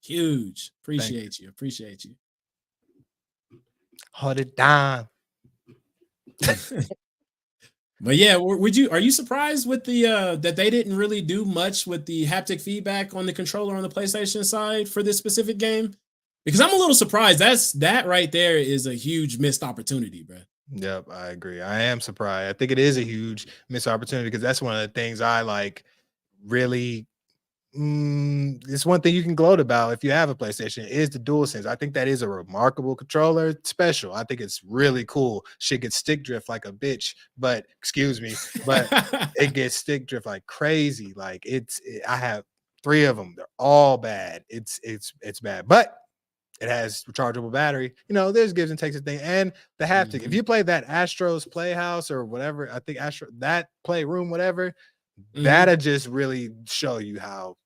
Huge. Appreciate you. Appreciate you. Hold it down. But yeah, are you surprised with the that they didn't really do much with the haptic feedback on the controller on the PlayStation side for this specific game? Because I'm a little surprised. That right there is a huge missed opportunity, bro. Yep, I agree. I am surprised. I think it is a huge missed opportunity because that's one of the things I like really. It's one thing you can gloat about if you have a PlayStation is the DualSense. I think that is a remarkable controller. It's special. I think it's really cool. Shit gets stick drift like a bitch, but it gets stick drift like crazy. Like I have 3 of them. They're all bad. It's bad, but it has rechargeable battery. You know, there's gives and takes a thing. And the haptic. If you play that Astro's Playhouse or whatever, I think that Playroom, whatever. That'll just really show you how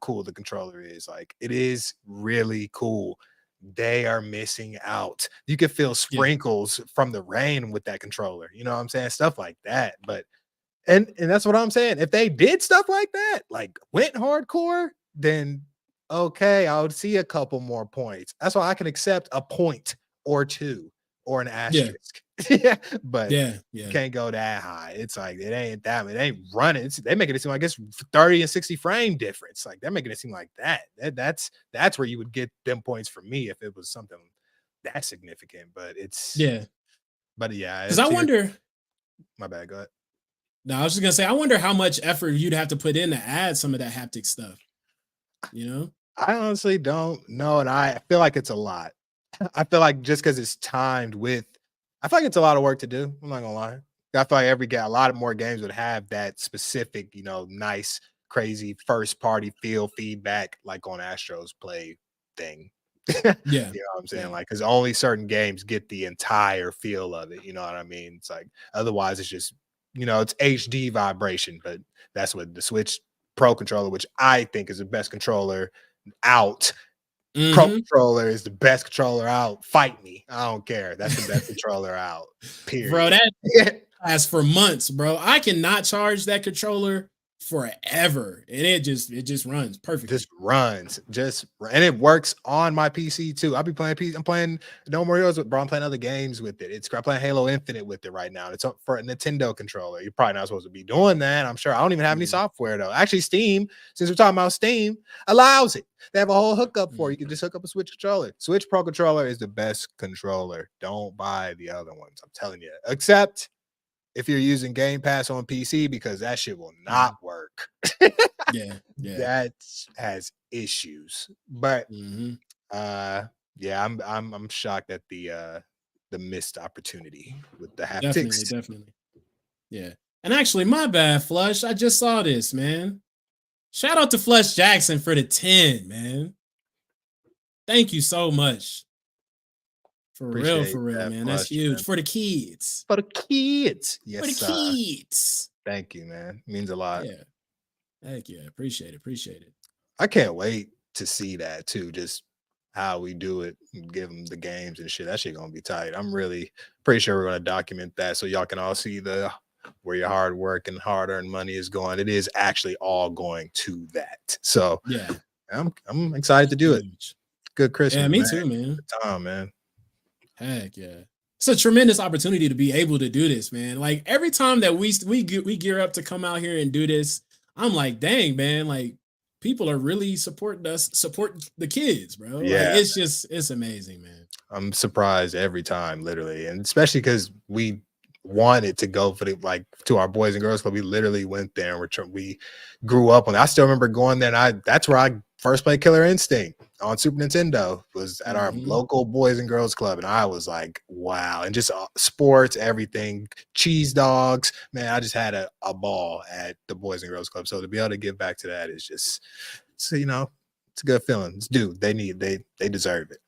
cool the controller is. Like, it is really cool. They are missing out. You can feel sprinkles from the rain with that controller. You know what I'm saying? Stuff like that. But and that's what I'm saying. If they did stuff like that, like went hardcore, then okay, I would see a couple more points. That's why I can accept a point or 2 or an asterisk. But can't go that high. It's like it ain't running. They making it seem like it's 30 and 60 frame difference. Like they're making it seem like that's where you would get them points for me if it was something that significant. But it's because I wonder. My bad. Go ahead. No, I was just gonna say I wonder how much effort you'd have to put in to add some of that haptic stuff. You know, I honestly don't know, and I feel like it's a lot. I feel like just because it's timed with, I feel like it's a lot of work to do. I'm not gonna lie. I feel like a lot of more games would have that specific, you know, nice, crazy first party feel feedback like on Astro's Play thing. You know what I'm saying? Like, because only certain games get the entire feel of it. You know what I mean? It's like otherwise it's just, you know, it's HD vibration, but that's what the Switch Pro controller, which I think is the best controller out. Pro controller is the best controller out. Fight me. I don't care. That's the best controller out. Period. Bro, that lasts for months, bro. I cannot charge that controller forever. And it just runs perfectly. And it works on my PC too. I'll be playing PC. I'm playing No More Heroes with bro. I'm playing other games with it. I'm playing Halo Infinite with it right now. It's up for a Nintendo controller. You're probably not supposed to be doing that. I'm sure. I don't even have any software though. Actually, Steam, since we're talking about Steam, allows it. They have a whole hookup for it. You can just hook up a Switch controller. Switch Pro controller is the best controller. Don't buy the other ones. I'm telling you. Except if you're using Game Pass on PC, because that shit will not work. Yeah. That has issues. But Mm-hmm. yeah, I'm shocked at the missed opportunity with the Definitely, haptics. definitely. Yeah. And actually, my bad, Flush. I just saw this, man. Shout out to Flush Jackson for the 10, man. Thank you so much. Appreciate For real, that, man. That's Flush, huge man. for the kids. For the kids. For the Yes, kids. thank you, man. Means a lot. Yeah. Thank you. Appreciate it. Appreciate it. I can't wait to see that too. Just how we do it, and give them the games and shit. That shit gonna be tight. I'm really pretty sure we're gonna document that so y'all can all see where your hard work and hard earned money is going. It is actually all going to that. So Yeah. I'm excited to do it. Huge. Good Christmas. Yeah, me man. too, man. Good time, man. Heck yeah. It's a tremendous opportunity to be able to do this, man. Like every time that we gear up to come out here and do this, I'm like, dang, man, like people are really supporting us, support the kids, bro. Yeah, like, it's amazing, man. I'm surprised every time, literally, and especially because we wanted to go for to our Boys and Girls Club. We literally went there and we grew up on it. I still remember going there, and that's where I first played Killer Instinct on Super Nintendo. Was at our local Boys and Girls Club, and I was like, wow, and just sports, everything, cheese dogs, man. I just had a ball at the Boys and Girls Club. So to be able to give back to that is just, so it's a good feeling. It's due. They deserve it.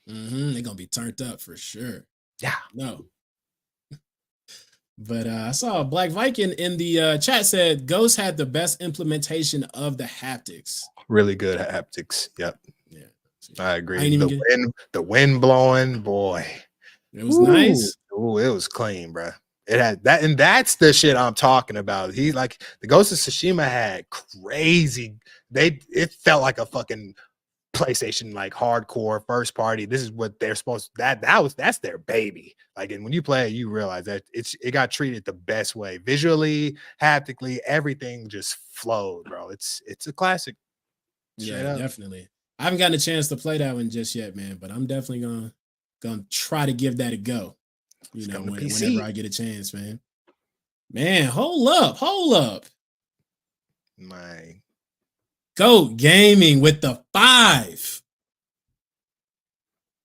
They're gonna be turned up for sure. Yeah. No. But I saw Black Viking in the chat said Ghost had the best implementation of the haptics. Really good haptics. Yep. Yeah. I agree. The wind blowing, boy. It was nice. Ooh, it was clean, bro. It had that, and that's the shit I'm talking about. He like the Ghost of Tsushima had crazy. It felt like a fucking PlayStation, like hardcore first party. This is what they're supposed to, that's their baby. Like, and when you play it, you realize that it got treated the best way. Visually, haptically, everything just flowed, bro. It's a classic. Yeah, definitely. I haven't gotten a chance to play that one just yet, man, but I'm definitely gonna try to give that a go. Whenever I get a chance, man. Man, hold up. My GOAT Gaming with the 5.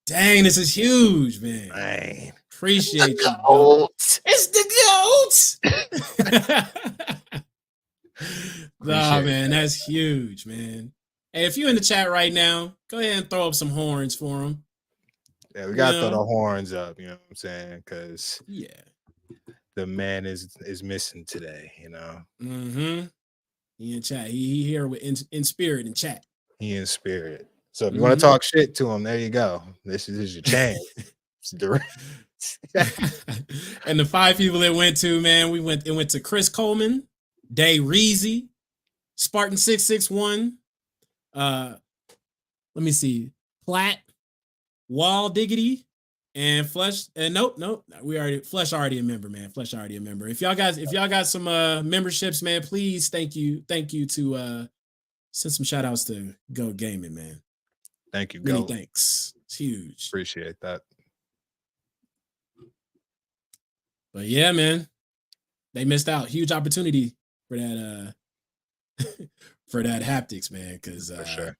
Dang, this is huge, man. Appreciate you. GOAT. It's the GOAT. Nah, man, that's huge, man. Hey, if you're in the chat right now, go ahead and throw up some horns for him. Yeah, we gotta throw the horns up, you know what I'm saying? Because the man is missing today, He in chat. He here with in spirit in chat. He in spirit. So if you want to talk shit to him, there you go. This is your chance. And the 5 people it went to, man, it went to Chris Coleman, Day Reezy, Spartan 661. Let me see, Platt, Wall Diggity, and Flush. And nope, Flush already a member, man. Flush already a member. If y'all got some memberships, man, please thank you to send some shout outs to Go Gaming, man. Thank you, Many thanks. It's huge. Appreciate that. But yeah, man, they missed out. Huge opportunity for that for that haptics, man. Because for sure.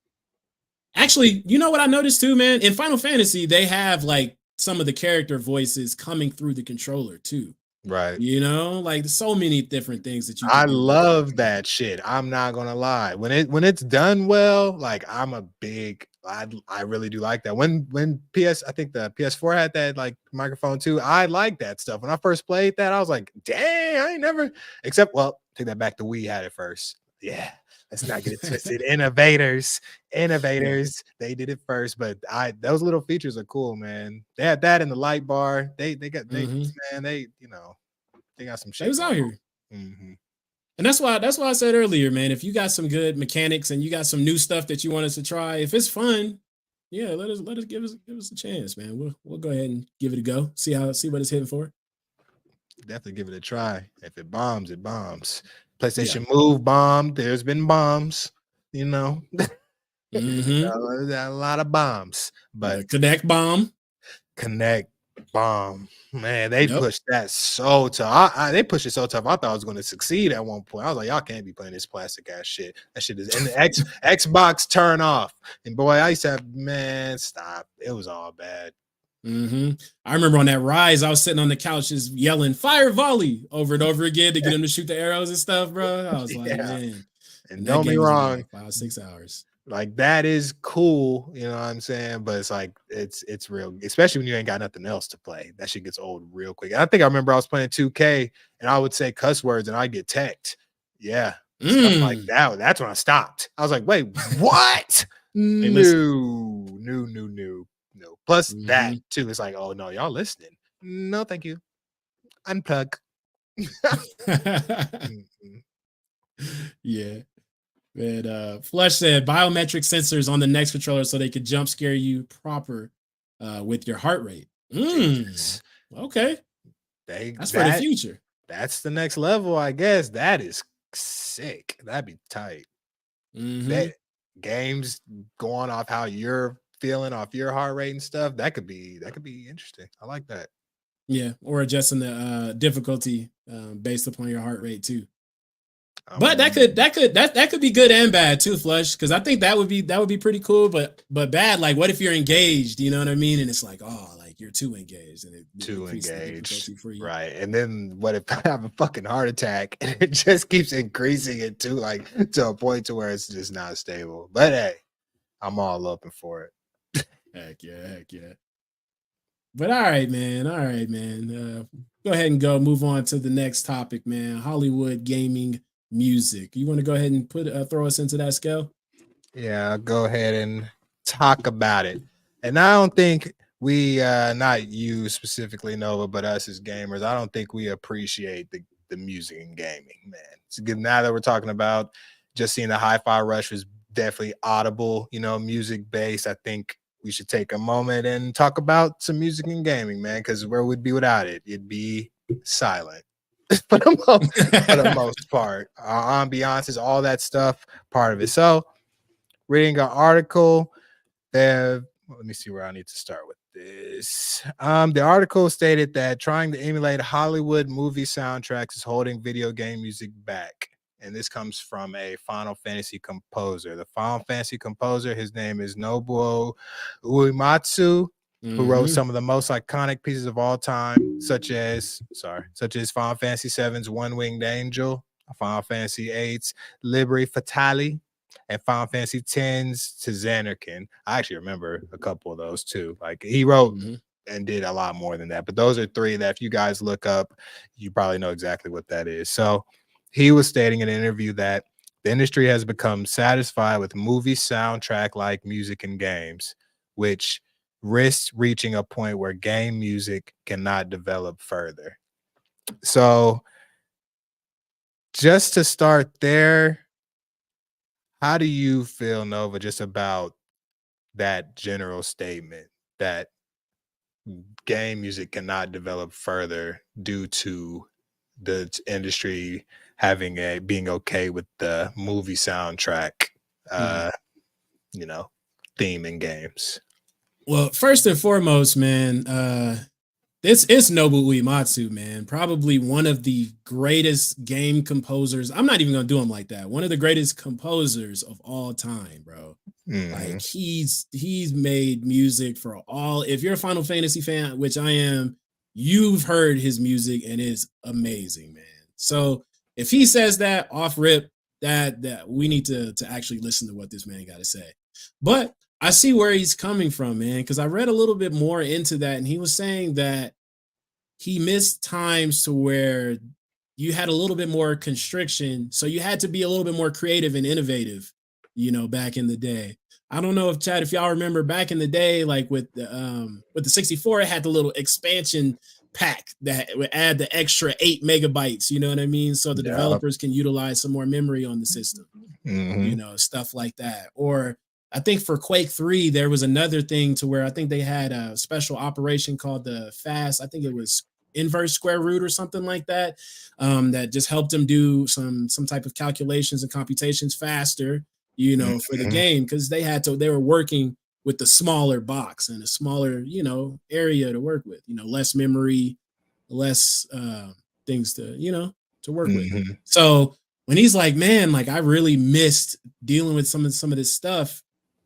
Actually, you know what I noticed too, man? In Final Fantasy, they have like some of the character voices coming through the controller too. Right. Like so many different things that you I love that shit. I'm not gonna lie. When it's done well, like I'm a big I really do like that. When I think the PS4 had that like microphone too. I like that stuff. When I first played that, I was like, dang, I ain't never take that back. The Wii had it first. Yeah. Let's not get it twisted. Innovators, they did it first. But those little features are cool, man. They had that in the light bar. They got they got some shit. They was out here. Mm-hmm. And that's why I said earlier, man, if you got some good mechanics and you got some new stuff that you want us to try, if it's fun, let us give us a chance, man. We'll go ahead and give it a go. See what it's hitting for. Definitely give it a try. If it bombs, it bombs. PlayStation Move bombed. There's been bombs, a lot of bombs. But Connect bomb. Connect bomb. Man, they Yep. pushed that so tough. They pushed it so tough. I thought I was going to succeed at one point. I was like, y'all can't be playing this plastic ass shit. That shit is and the Xbox turn off. And boy, I used to have, man, stop. It was all bad. I remember on that Rise, I was sitting on the couch just yelling "Fire Volley" over and over again to get him to shoot the arrows and stuff, bro. I was like, man. And don't be wrong, like 5-6 hours. Like that is cool, you know what I'm saying? But it's like it's real, especially when you ain't got nothing else to play. That shit gets old real quick. I think I remember I was playing 2K and I would say cuss words and I get teched. Yeah, stuff like that. That's when I stopped. I was like, wait, what? No. Plus that too. It's like, oh no, y'all listening? No, thank you. Unplug. Yeah. And Flush said biometric sensors on the next controller so they could jump scare you proper with your heart rate. Okay. That's for the future. That's the next level, I guess. That is sick. That'd be tight. That games going off how you're feeling, off your heart rate and stuff. That could be interesting. I like that. Yeah, or adjusting the difficulty based upon your heart rate too. But that could be good and bad too, Flush, because I think that would be pretty cool, but bad. Like, what if you're engaged? You know what I mean? And it's like, oh, like you're too engaged, and too engaged, right? And then what if I have a fucking heart attack and it just keeps increasing it too, like to a point to where it's just not stable? But hey, I'm all open for it. Heck yeah. But all right, man. Go ahead and move on to the next topic, man. Hollywood gaming music. You want to go ahead and throw us into that scale? Yeah, I'll go ahead and talk about it. And I don't think we not you specifically, Nova, but us as gamers, I don't think we appreciate the music in gaming, man. It's good now that we're talking about just seeing the hi-fi rush was definitely audible, music based. I think we should take a moment and talk about some music in gaming, man, because where would be without it? It'd be silent. for the most part. Ambiances, all that stuff, part of it. So, reading an article, let me see where I need to start with this. The article stated that trying to emulate Hollywood movie soundtracks is holding video game music back. And this comes from a Final Fantasy composer. The Final Fantasy composer, his name is Nobuo Uematsu, who wrote some of the most iconic pieces of all time, such as Final Fantasy VII's One Winged Angel, Final Fantasy VIII's Liberi Fatale, and Final Fantasy X's To Xanarkin. I actually remember a couple of those too. Like he wrote and did a lot more than that, but those are three that if you guys look up, you probably know exactly what that is. So he was stating in an interview that the industry has become satisfied with movie soundtrack-like music in games, which risks reaching a point where game music cannot develop further. So just to start there, how do you feel, Nova, just about that general statement that game music cannot develop further due to the industry being okay with the movie soundtrack, theme in games? Well, first and foremost, man, it's Nobuo Uematsu, man. Probably one of the greatest game composers. I'm not even gonna do him like that. One of the greatest composers of all time, bro. Like he's made music for all. If you're a Final Fantasy fan, which I am, you've heard his music and it's amazing, man. So if he says that off rip, that we need to actually listen to what this man got to say. But I see where he's coming from, man, because I read a little bit more into that, and he was saying that he missed times to where you had a little bit more constriction, so you had to be a little bit more creative and innovative, back in the day. I don't know if y'all remember back in the day, like with the 64, it had the little expansion pack that would add the extra 8 megabytes, you know what I mean? So the developers can utilize some more memory on the system, stuff like that. Or I think for Quake 3, there was another thing to where I think they had a special operation called the fast. I think it was inverse square root or something like that, that just helped them do some type of calculations and computations faster, for the game, because they were working with the smaller box and a smaller, you know, area to work with, you know, less memory, less things to, you know, to work with. So when he's like, man, like I really missed dealing with some of this stuff,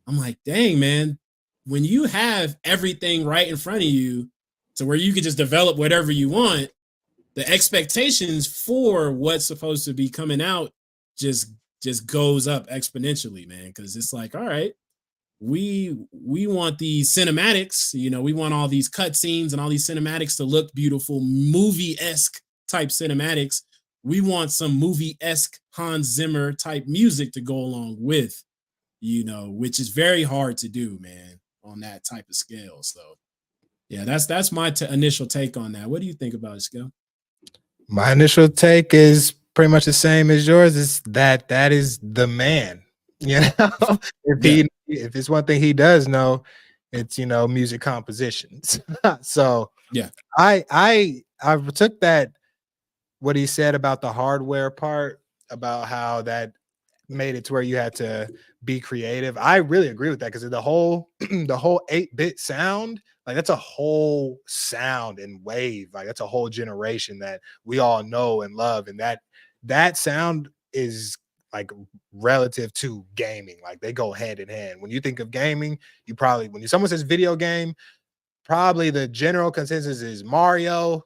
I'm like, dang, man, when you have everything right in front of you to where you can just develop whatever you want, the expectations for what's supposed to be coming out just goes up exponentially, man. Cause it's like, all right, we want these cinematics, you know, we want all these cutscenes and all these cinematics to look beautiful, movie-esque type cinematics. We want some movie-esque Hans Zimmer type music to go along with, you know, which is very hard to do, man, on that type of scale. So yeah, that's my initial take on that. What do you think about it, Skill? My initial take is pretty much the same as yours. Is that is the man. You know, if it's one thing he does know, it's, you know, music compositions. So yeah, I took that, what he said about the hardware part, about how that made it to where you had to be creative. I really agree with that, because the whole the whole 8-bit sound, like that's a whole sound and wave, like that's a whole generation that we all know and love, and that sound is like relative to gaming, like they go hand in hand. When you think of gaming, you probably, when someone says video game, probably the general consensus is Mario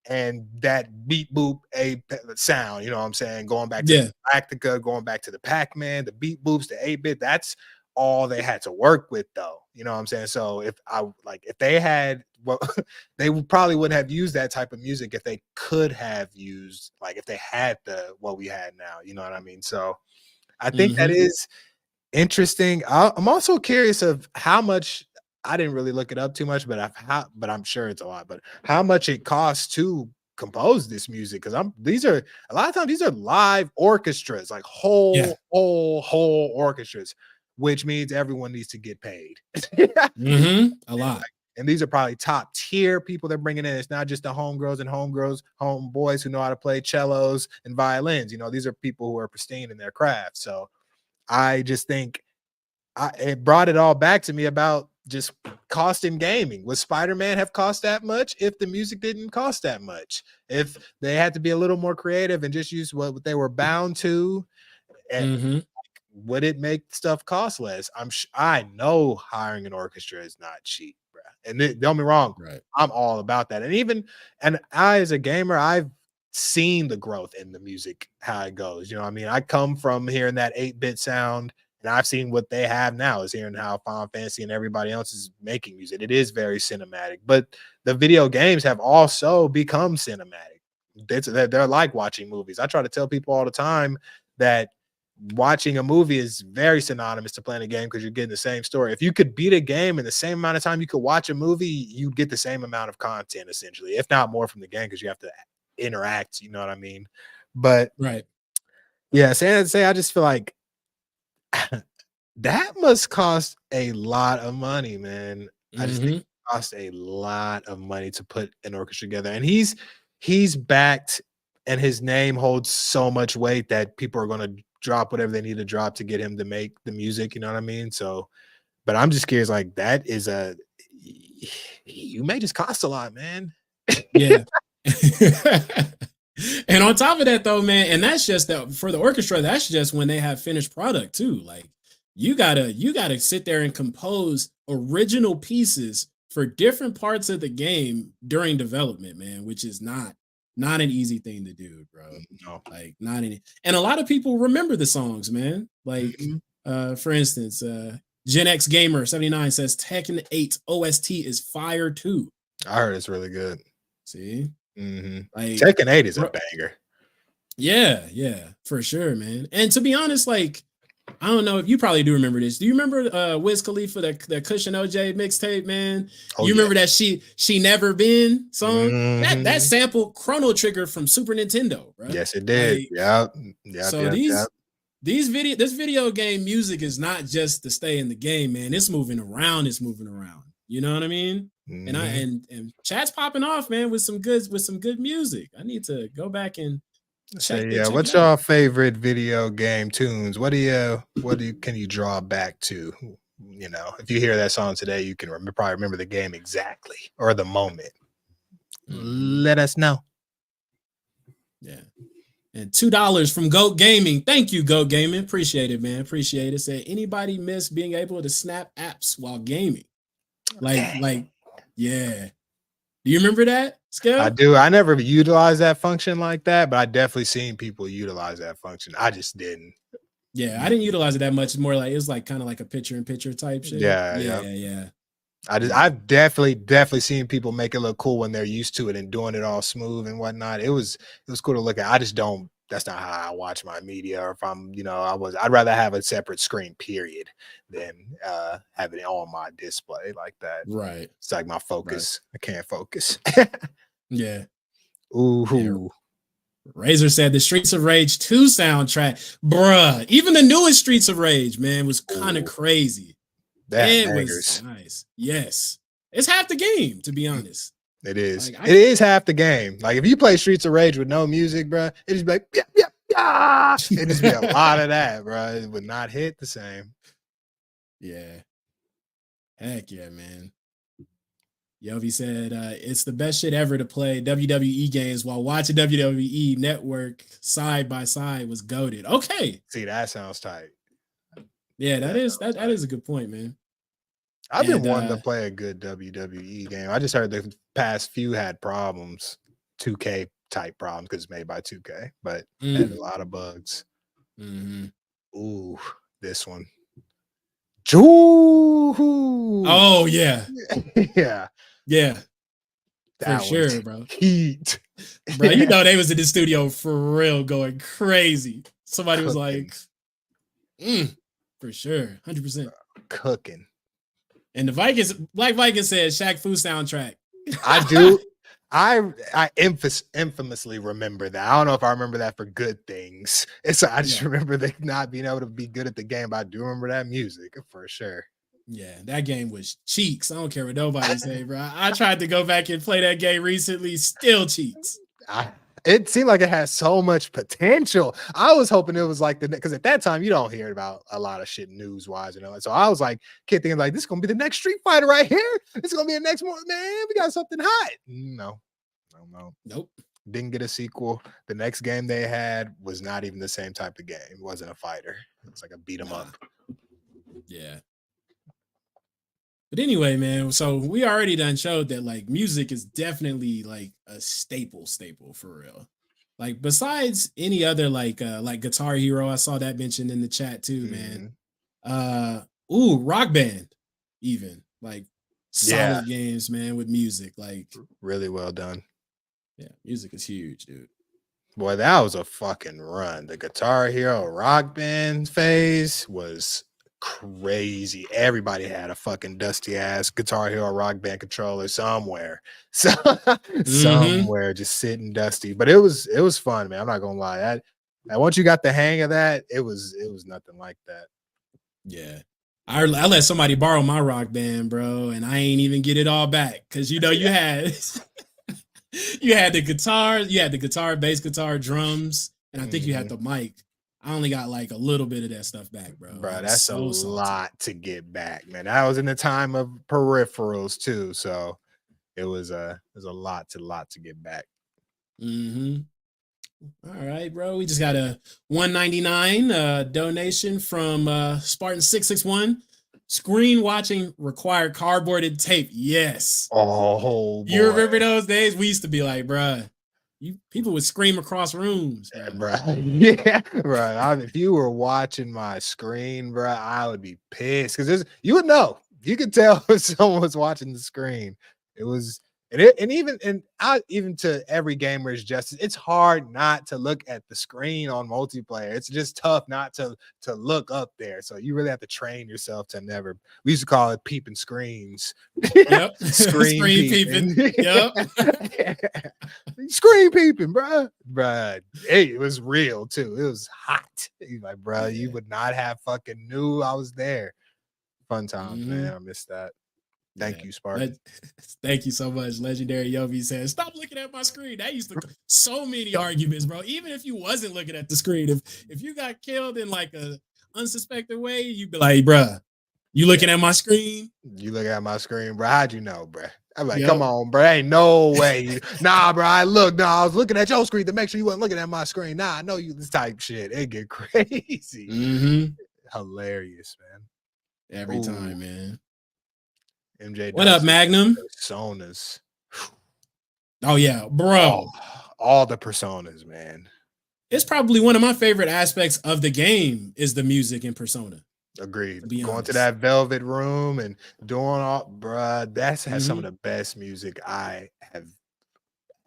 and that beat boop a sound, you know what I'm saying? Going back to BLAQQ, going back to the Pac-Man, the beat boops, the 8-bit, that's all they had to work with though. You know what I'm saying? So if they had, well, they probably wouldn't have used that type of music if they could have used, like if they had what we had now, you know what I mean? So I think that is interesting. I'm also curious of how much, I didn't really look it up too much, but I'm sure it's a lot, but how much it costs to compose this music. Cause these are a lot of times, these are live orchestras, like whole orchestras, which means everyone needs to get paid. A lot. And these are probably top tier people they're bringing in. It's not just the homegirls and homeboys who know how to play cellos and violins. You know, these are people who are pristine in their craft. So I just think it brought it all back to me about just cost in gaming. Would Spider-Man have cost that much if the music didn't cost that much? If they had to be a little more creative and just use what they were bound to, and would it make stuff cost less? I know hiring an orchestra is not cheap, bro. And don't get me wrong, I'm all about that. And I, as a gamer, I've seen the growth in the music, how it goes. You know what I mean? I come from hearing that 8-bit sound, and I've seen what they have now, is hearing how Final Fantasy and everybody else is making music. It is very cinematic, but the video games have also become cinematic. They're like watching movies. I try to tell people all the time that watching a movie is very synonymous to playing a game, because you're getting the same story. If you could beat a game in the same amount of time you could watch a movie, you get the same amount of content, essentially, if not more, from the game, because you have to interact. You know what I mean? But yeah, say I just feel like that must cost a lot of money, man. I just think it costs a lot of money to put an orchestra together, and he's backed, and his name holds so much weight that people are going to drop whatever they need to drop to get him to make the music. You know what I mean? So, but I'm just curious, like that is you may just cost a lot, man. Yeah. And on top of that though, man, and that's just that for the orchestra, that's just when they have finished product too. Like you gotta sit there and compose original pieces for different parts of the game during development, man, which is not an easy thing to do, bro. No. Like not any, and a lot of people remember the songs, man. Like for instance, Gen X Gamer 79 says Tekken 8 OST is fire too. I heard it's really good. See? Like Tekken 8 is a banger. Yeah, for sure, man. And to be honest, like I don't know if you probably do remember this. Do you remember Wiz Khalifa, that Cushion OJ mixtape, man? You remember that She Never Been song? That sample Chrono Trigger from Super Nintendo, right? Yes, it did. Like, this video game music is not just to stay in the game, man. It's moving around. You know what I mean? And chat's popping off, man, with some good music. I need to go back and check. What's your favorite video game tunes? What can you draw back to? you know, if you hear that song today, you can probably remember the game exactly or the moment. Let us know. Yeah. And $2 from Goat Gaming. Thank you, Goat Gaming. Appreciate it, man. Appreciate it. Said, anybody miss being able to snap apps while gaming? Yeah. Do you remember that, Skell? I do. I never utilized that function like that, but I definitely seen people utilize that function. I just didn't. Yeah, I didn't utilize it that much. It's more like it was like kind of like a picture-in-picture type shit. Yeah. I've definitely seen people make it look cool when they're used to it and doing it all smooth and whatnot. It was cool to look at. I just don't. That's not how I watch my media. Or if I'm, you know, I'd rather have a separate screen, period, than have it on my display like that. Right. It's like my focus. Right. I can't focus. Yeah. Ooh. Yeah. Razor said the Streets of Rage 2 soundtrack, bruh. Even the newest Streets of Rage, man, was kind of crazy. It was nice. Yes. It's half the game, to be honest. It is. Like, it is half the game. Like if you play Streets of Rage with no music, bro, it just be like, yeah. It just be a lot of that, bro. It would not hit the same. Yeah. Heck yeah, man. Yovi said, it's the best shit ever to play WWE games while watching WWE Network side by side was goated. Okay. See, that sounds tight. Yeah, that is a good point, man. I've been wanting to play a good WWE game. I just heard the past few had problems, 2K type problems because it's made by 2K, but had a lot of bugs. Ooh, this one. Oh yeah. Yeah. That for sure, bro. Heat. Bro, you know they was in the studio for real going crazy. Somebody was like, for sure, 100%. Cooking. And the Vikings, Black Viking said Shaq Fu soundtrack. I do. I infamously remember that. I don't know if I remember that for good things. I just remember they not being able to be good at the game, but I do remember that music for sure. Yeah, that game was cheeks. I don't care what nobody say, bro. I tried to go back and play that game recently, still cheeks. It seemed like it had so much potential. I was hoping it was like because at that time you don't hear about a lot of shit news wise, you know. So I was like, thinking like this is gonna be the next Street Fighter right here. This is gonna be the next one, man. We got something hot. No. Nope. Didn't get a sequel. The next game they had was not even the same type of game. It wasn't a fighter. It was like a beat 'em up. Yeah. But anyway, man, so we already done showed that like music is definitely like a staple for real. Like besides any other like Guitar Hero, I saw that mentioned in the chat too, man. Rock Band, even like solid games, man, with music, like really well done. Yeah, music is huge, dude. Boy, that was a fucking run. The Guitar Hero Rock Band phase was crazy. Everybody had a fucking dusty ass Guitar Hero Rock Band controller somewhere. Somewhere just sitting dusty. But it was fun, man. I'm not gonna lie. And once you got the hang of that, it was nothing like that. Yeah. I let somebody borrow my Rock Band, bro, and I ain't even get it all back because you know you had you had the guitar, bass guitar, drums, and I think you had the mic. I only got like a little bit of that stuff back, bro. Bro, that's so lot to get back, man. That was in the time of peripherals too, so it was a lot to get back. All right, bro. We just got a $1.99 donation from Spartan 661. Screen watching required cardboarded tape. Yes. Oh, boy. You remember those days? We used to be like, bruh, people would scream across rooms, bro. Yeah, bro. If you were watching my screen, bro, I would be pissed because you would know. You could tell if someone was watching the screen. It was, even to every gamer's justice, it's hard not to look at the screen on multiplayer. It's just tough not to look up there. So you really have to train yourself to never. We used to call it peeping screens. Yep, screen peeping. Yep, screen peeping, bro. Hey, it was real too. It was hot. He's like, bro, you would not have fucking knew I was there. Fun times, man. I missed that. Thank you, Spartan. Thank you so much. Legendary Yovi says, stop looking at my screen. That used to so many arguments, bro. Even if you wasn't looking at the screen, if you got killed in like a unsuspected way, you'd be like, bruh, You looking at my screen? You look at my screen, bro. How'd you know, bro? I'm like, Yep. come on, bro. Ain't no way. Nah, bro. I was looking at your screen to make sure you wasn't looking at my screen. Nah, I know you this type shit. It get crazy. Mm-hmm. Hilarious, man. Every time, man. MJ. What up, Magnum? Personas. Oh yeah, bro. All the personas, man. It's probably one of my favorite aspects of the game is the music in Persona. Agreed. Going to that velvet room and doing all, bruh, that has some of the best music I have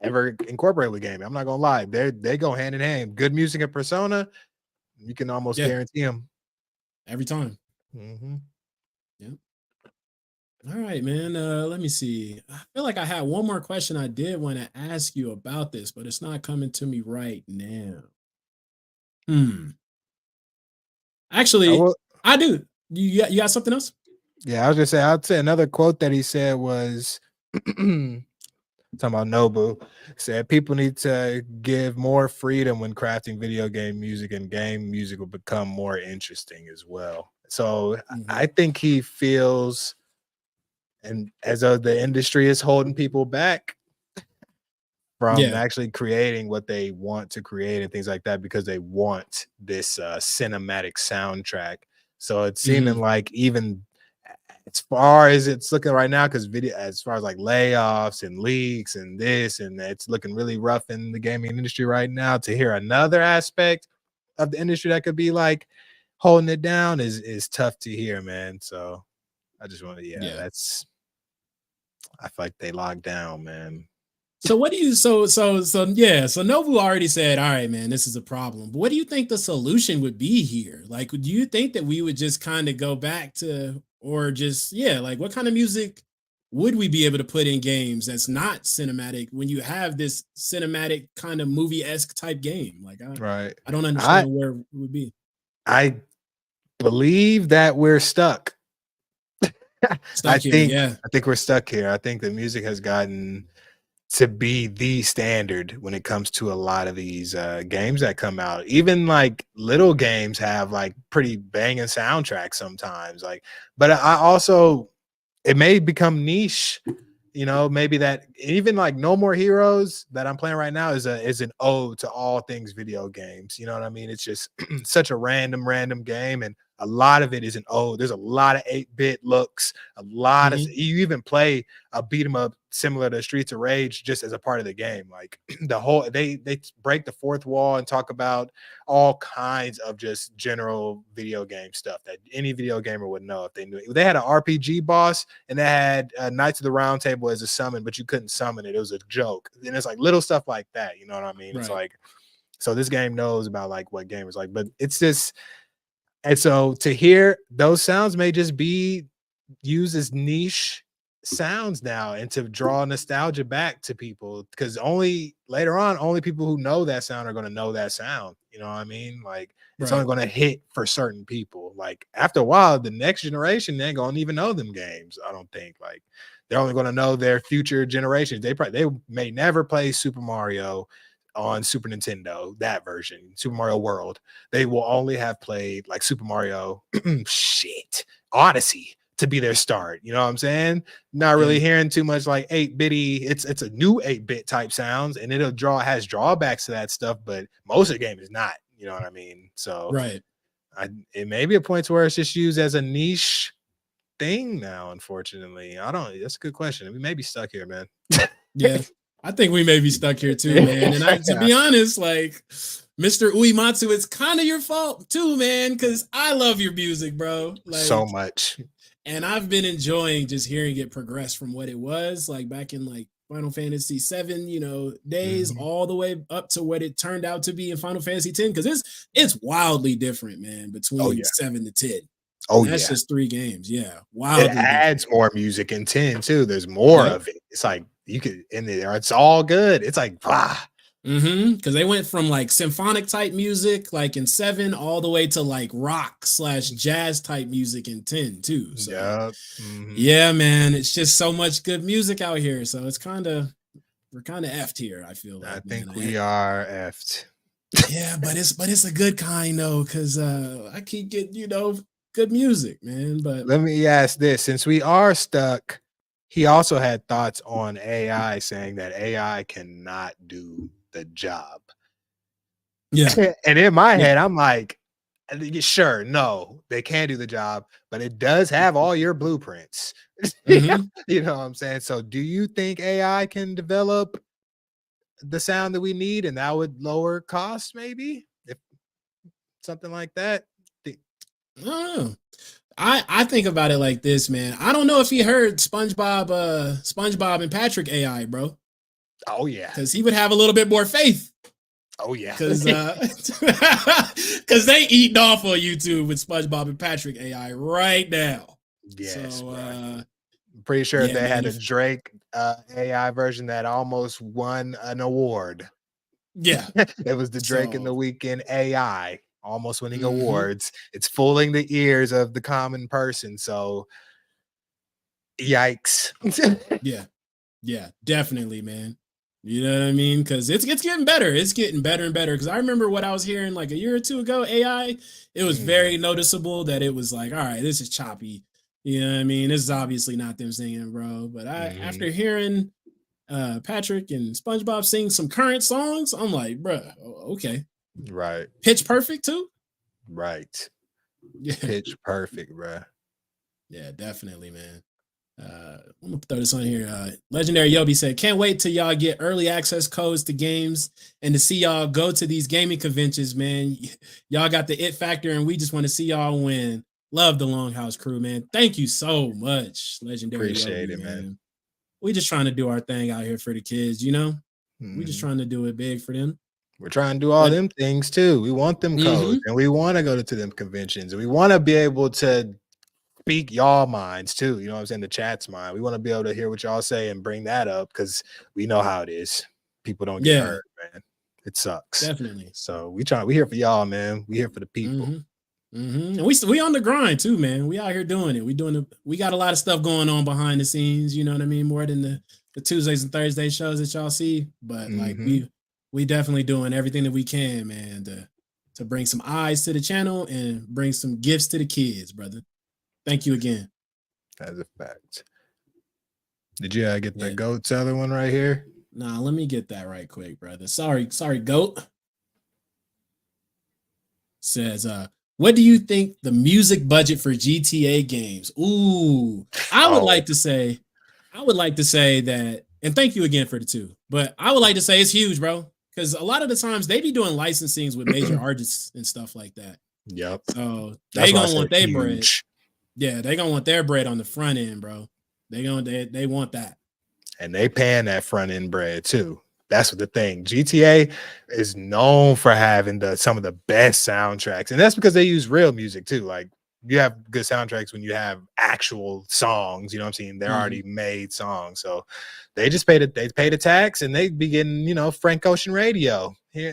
ever incorporated with gaming. I'm not gonna lie, they go hand in hand. Good music and Persona, you can almost guarantee them every time. Yep. All right, man. Let me see. I feel like I had one more question I did want to ask you about this, but it's not coming to me right now. Actually, I do. You got something else? Yeah, I was gonna say. I'd say another quote that he said was talking about Nobu. Said people need to give more freedom when crafting video game music, and game music will become more interesting as well. So I think he feels, and as though the industry is holding people back from actually creating what they want to create and things like that because they want this cinematic soundtrack. So it's seeming like even as far as it's looking right now, because video, as far as like layoffs and leaks and this, and it's looking really rough in the gaming industry right now. To hear another aspect of the industry that could be like holding it down is tough to hear, man. So I just want to, that's, I feel like they locked down, man. So what do you so Nobu already said, all right, man, this is a problem. But what do you think the solution would be here? Like, do you think that we would just kind of go back to, or just, like what kind of music would we be able to put in games that's not cinematic when you have this cinematic kind of movie-esque type game? Like, I don't understand where it would be. I believe that we're stuck. I think we're stuck here. I think the music has gotten to be the standard when it comes to a lot of these games that come out. Even like little games have like pretty banging soundtracks sometimes. Like, but I also, it may become niche. You know, maybe that even like No More Heroes that I'm playing right now is an ode to all things video games. You know what I mean? It's just such a random game, and a lot of it is an ode. There's a lot of 8-bit looks, a lot of, you even play a beat 'em up similar to Streets of Rage just as a part of the game. Like the whole, they break the fourth wall and talk about all kinds of just general video game stuff that any video gamer would know if they knew it. They had an RPG boss, and they had Knights of the Round Table as a summon, but you couldn't summon it. It was a joke. And it's like little stuff like that. You know what I mean? It's like, so this game knows about like what gamers like, but it's just, and so to hear those sounds may just be used as niche sounds now, and to draw nostalgia back to people, because only later on, only people who know that sound are going to know that sound. You know what I mean? Like it's only going to hit for certain people. Like after a while, the next generation ain't going to even know them games. I don't think. Like they're only going to know their future generations. They may never play Super Mario on Super Nintendo, that version, Super Mario World. They will only have played like Super Mario Odyssey to be their start. You know what I'm saying? Not really hearing too much like 8-bitty. It's a new 8-bit type sounds, and has drawbacks to that stuff, but most of the game is not. You know what I mean? So it may be a point to where it's just used as a niche thing now, unfortunately. That's a good question. We may be stuck here, man. I think we may be stuck here too, man. And to be honest, like Mr. Uematsu, it's kind of your fault too, man, because I love your music, bro. Like, so much. And I've been enjoying just hearing it progress from what it was like back in like Final Fantasy 7, days, all the way up to what it turned out to be in Final Fantasy 10, because it's wildly different, man, between 7 to 10. That's just 3 games. Wow. It adds more music in 10 too. There's more of it. It's like you could in there. It's all good. It's like because they went from like symphonic type music like in 7 all the way to like rock / jazz type music in 10 too. So yeah, man, it's just so much good music out here. So it's we're kind of effed here. I feel like I think we are effed. Yeah, but it's a good kind though, because I keep getting good music, man. But Let me ask this: since we are stuck, he also had thoughts on AI, saying that AI cannot do the job. yeah, And in my yeah, head, I'm like, sure, no, they can do the job, but it does have all your blueprints. hmm You know what I'm saying? So, do you think AI can develop the sound that we need, and that would lower costs, maybe, if something like that? I don't know. I think about it like this, man. I don't know if he heard SpongeBob and Patrick AI, bro, Oh yeah, because he would have a little bit more faith. oh yeah, Because because they eating off on YouTube with SpongeBob and Patrick AI right now. yes, So bro. Pretty sure yeah, they man. had a Drake AI version that almost won an award. Yeah. It was the Drake and the So Weeknd AI almost winning mhm. awards. It's fooling the ears of the common person. So, yikes. Yeah. Yeah, definitely, man. You know what I mean? Because it's getting better. It's getting better and better. Because I remember what I was hearing like a year or two ago. AI, it was very Mhm. noticeable that it was like, all right, this is choppy. You know what I mean? This is obviously not them singing, bro. But after Mhm. hearing Patrick and SpongeBob sing some current songs, I'm like, bro, okay. Right. Pitch Perfect too. Right. Yeah, Pitch perfect, bro. yeah, definitely, man. I'm gonna throw this on here. Legendary Yobi said, "Can't wait till y'all get early access codes to games and to see y'all go to these gaming conventions, man. Y'all got the it factor, and we just want to see y'all win. Love the Longhouse crew, man. Thank you so much, Legendary Appreciate Yobi, it, man. man. We just trying to do our thing out here for the kids, you know. We just Mhm. trying to do it big for them. We're trying to do all But them things too. We want them codes mm-hmm, and we want to go to them conventions and we want to be able to speak y'all minds too. You know what I'm saying? The chat's mind. We want to be able to hear what y'all say and bring that up because we know how it is. People don't get yeah, hurt, man. It sucks. definitely. So we here for y'all, man. We here for the people. Mm-hmm. And we on the grind too, man. We out here doing it. We got a lot of stuff going on behind the scenes. You know what I mean? More than the Tuesdays and Thursday shows that y'all see, but like Hmm. we definitely doing everything that we can, man, to bring some eyes to the channel and bring some gifts to the kids, brother. Thank you again. As a fact. Did you get the Yeah. goats other one right here? Nah, let me get that right quick, brother. Sorry, goat. Says, what do you think the music budget for GTA games? Ooh, Oh, I would like to say that, and thank you again for the two, but I would like to say it's huge, bro. Because a lot of the times they be doing licensings with major artists and stuff like that. yep. So That's they why I gonna said want their bread. huge. Yeah, they gonna want their bread on the front end, bro. They want that. And they paying that front end bread too. That's what the thing. GTA is known for having some of the best soundtracks, and that's because they use real music too. Like you have good soundtracks when you have actual songs. You know what I'm saying? They're Mhm. already made songs, so they just paid it. They paid a tax, and they be getting Frank Ocean radio. Yeah,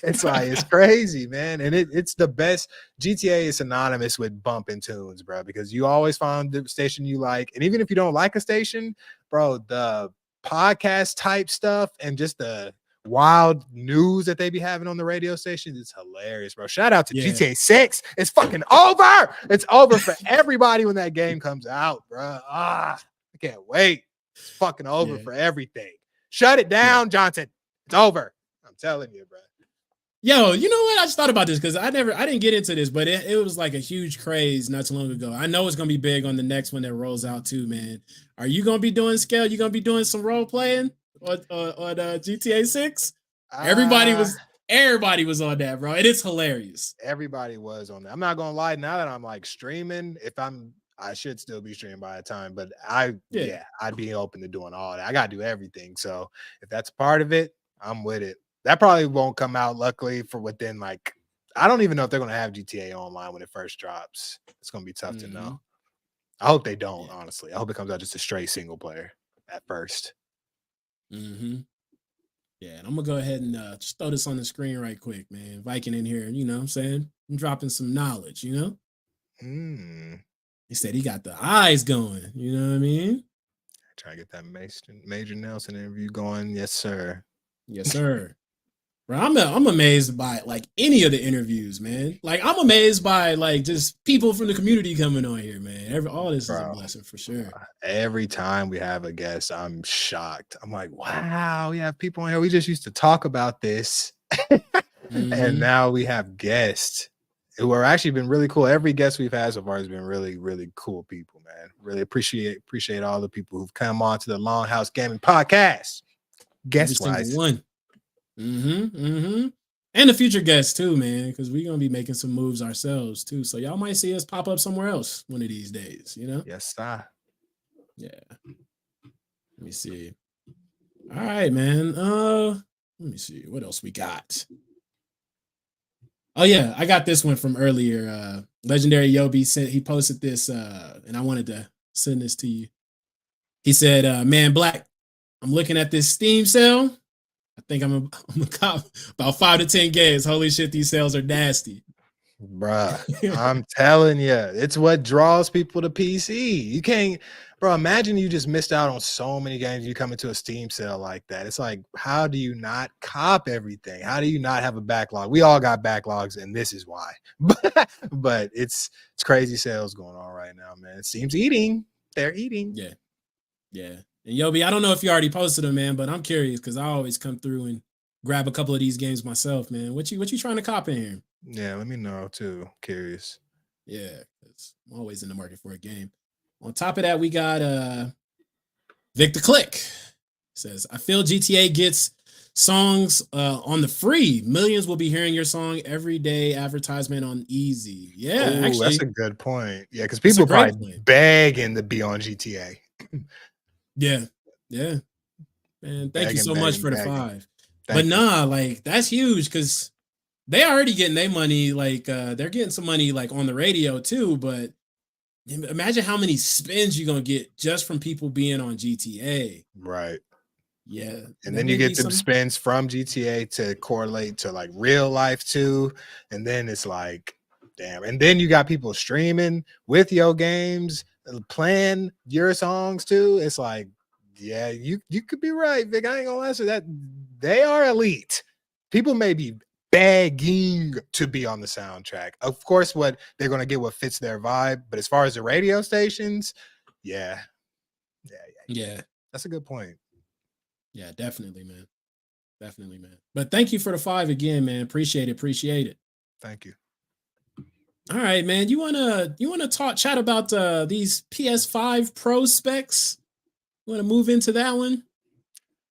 it's like it's crazy, man, and it's the best. GTA is synonymous with bumping tunes, bro, because you always find the station you like, and even if you don't like a station, bro, the podcast type stuff and just the wild news that they be having on the radio stations, it's hilarious, bro. Shout out to Yeah. GTA 6. It's fucking over. It's over for everybody when that game comes out, bro. I can't wait. It's fucking over Yeah. for everything. Shut it Yeah. down, Johnson. It's over. I'm telling you, bro. Yo, you know what? I just thought about this because I didn't get into this, but it was like a huge craze not too long ago. I know it's gonna be big on the next one that rolls out too, man. Are you gonna be doing scale? You gonna be doing some role playing on GTA 6? Everybody Uh was everybody was on that, bro. And it's hilarious. Everybody was on that. I'm not gonna lie. Now that I'm like streaming, I should still be streaming by the time, but Yeah. I'd be open to doing all that. I gotta do everything. So if that's part of it, I'm with it. That probably won't come out, luckily, for within like I don't even know if they're gonna have GTA online when it first drops. It's gonna be tough to know. Hmm. I hope they don't, Yeah. honestly. I hope it comes out just a straight single player at first. Hmm. Yeah. And I'm gonna go ahead and just throw this on the screen right quick, man. Viking in here, you know what I'm saying? I'm dropping some knowledge, you know? Mm. He said he got the eyes going, you know what I mean? Try to get that Major Nelson interview going. Yes, sir. Yes, sir. Bro, I'm amazed by like any of the interviews, man. Like I'm amazed by like just people from the community coming on here, man. All this is a Bro. blessing for sure. Every time we have a guest, I'm shocked. I'm like, wow, we have people on here. We just used to talk about this. And now we have guests who are actually been really cool. Every guest we've had so far has been really, really cool people, man. Really appreciate all the people who've come on to the Longhouse Gaming Podcast. Guest wise. One. And the future guests too, man, because we're gonna be making some moves ourselves too. So y'all might see us pop up somewhere else one of these days, you know? Yes, sir. Yeah. Let me see. All right, man. Let me see what else we got. Oh yeah, I got this one from earlier. Legendary Yobi said he posted this, and I wanted to send this to you. He said, "Man, Black, I'm looking at this Steam sale. I think I'm a cop about 5 to 10 games. Holy shit, these sales are nasty." Bruh, I'm telling you, it's what draws people to PC. You can't, bro. Imagine you just missed out on so many games. You come into a Steam sale like that. It's like, how do you not cop everything? How do you not have a backlog? We all got backlogs, and this is why. But it's crazy sales going on right now, man. Steam's eating. They're eating. Yeah, yeah. And Yobi, I don't know if you already posted them, man, but I'm curious because I always come through and grab a couple of these games myself, man. What you trying to cop in here? Yeah, let me know too. Curious. Yeah, I'm always in the market for a game. On top of that, we got Victor Click says, "I feel GTA gets songs on the free. Millions will be hearing your song every day. Advertisement on easy." Yeah, Ooh, actually, that's a good point. Yeah, because people are probably begging to be on GTA. Yeah, man. Thank you so much for the 5. But nah, like that's huge because they already getting their money. Like they're getting some money like on the radio too. But imagine how many spins you're gonna get just from people being on GTA. Right. Yeah. And then you get some spins from GTA to correlate to like real life too. And then it's like, damn. And then you got people streaming with your games, playing your songs too. It's like, yeah, you could be right, Vic. I ain't gonna answer that. They are elite. People may be begging to be on the soundtrack. Of course, what they're gonna get what fits their vibe. But as far as the radio stations, yeah. That's a good point. Yeah, definitely, man. Definitely, man. But thank you for the 5 again, man. Appreciate it. Thank you. All right, man. You wanna chat about these PS5 Pro specs? You wanna move into that one?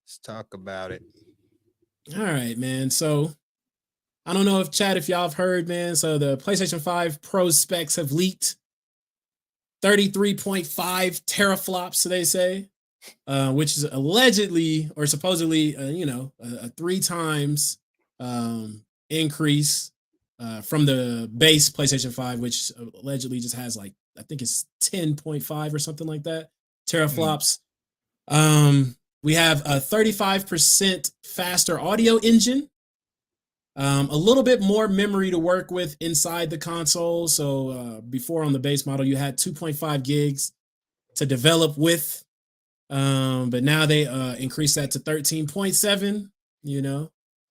Let's talk about it. All right, man. So I don't know if y'all have heard, man. So the PlayStation 5 Pro specs have leaked. 33.5 teraflops, they say, which is allegedly or supposedly, a 3 times increase from the base PlayStation 5, which allegedly just has like, I think it's 10.5 or something like that, teraflops. We have a 35% faster audio engine. A little bit more memory to work with inside the console. So before on the base model, you had 2.5 gigs to develop with. But now they increased that to 13.7,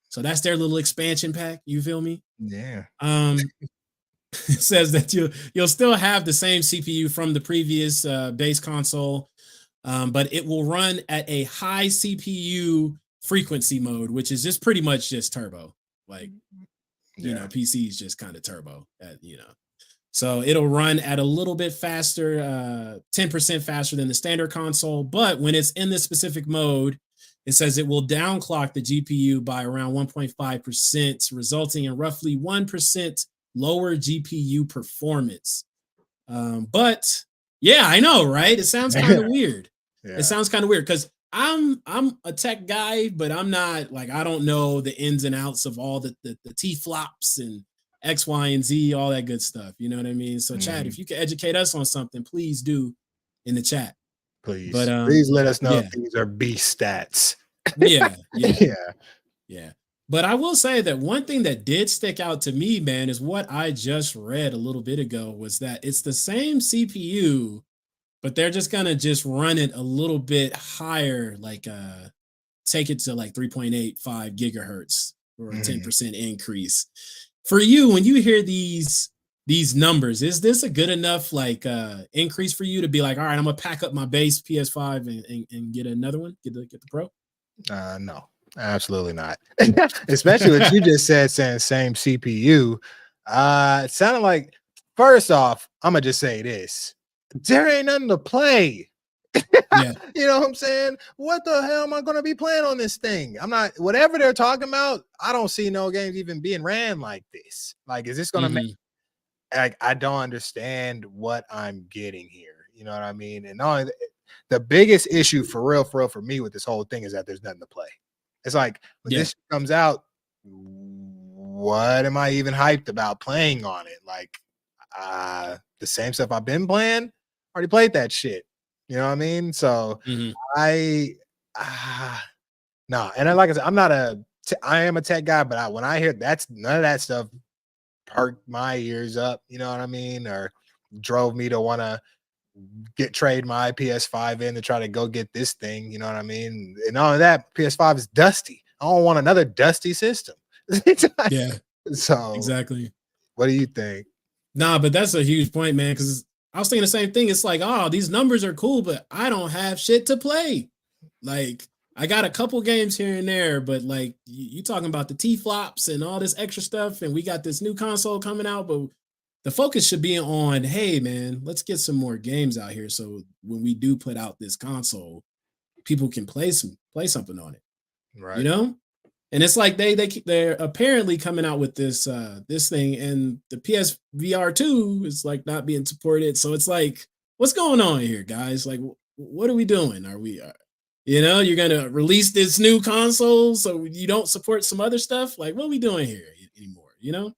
So that's their little expansion pack. You feel me? Yeah. It says that you'll still have the same CPU from the previous base console, but it will run at a high CPU frequency mode, which is just pretty much just turbo. Like, PC is just kind of turbo, So it'll run at a little bit faster, 10% faster than the standard console. But when it's in this specific mode, it says it will downclock the GPU by around 1.5%, resulting in roughly 1% lower GPU performance. But yeah, I know, right? It sounds kind of weird. Yeah. It sounds kind of weird because I'm a tech guy, but I'm not like, I don't know the ins and outs of all the T-flops and X, Y, and Z, all that good stuff. You know what I mean? So Chad, if you can educate us on something, please do in the chat. Please. But please let us know if these are B stats. Yeah. But I will say that one thing that did stick out to me, man, is what I just read a little bit ago was that it's the same CPU, but they're just gonna just run it a little bit higher, like take it to like 3.85 gigahertz for a 10% increase. For you, when you hear these numbers, is this a good enough increase for you to be like, all right, I'm gonna pack up my base PS5 and get another one, get the Pro? No, absolutely not. Especially what you just said, saying same CPU. It sounded like, first off, I'm gonna just say this: there ain't nothing to play. Yeah. You know what I'm saying? What the hell am I gonna be playing on this thing? I'm not, whatever they're talking about, I don't see no games even being ran like this. Like, is this gonna make, like, I don't understand what I'm getting here. You know what I mean? And only the biggest issue for real for me with this whole thing is that there's nothing to play. It's like, when this comes out, what am I even hyped about playing on it? Like, the same stuff I've been playing, already played that shit. You know what I mean? So no. And like I said, I am a tech guy, but when I hear that's none of that stuff perked my ears up, you know what I mean? Or drove me to want to trade my PS5 in to try to go get this thing, you know what I mean? And all of that, PS5 is dusty. I don't want another dusty system. Yeah. So exactly. What do you think? Nah, but that's a huge point, man, because I was thinking the same thing. It's like, oh, these numbers are cool, but I don't have shit to play. Like, I got a couple games here and there, but like you talking about the T-flops and all this extra stuff, and we got this new console coming out, but the focus should be on, hey, man, let's get some more games out here. So when we do put out this console, people can play something on it. Right. You know? And it's like they're apparently coming out with this thing, and the PSVR 2 is like not being supported. So it's like, what's going on here, guys? Like, what are we doing? Are we, you're gonna release this new console so you don't support some other stuff? Like, what are we doing here anymore? You know?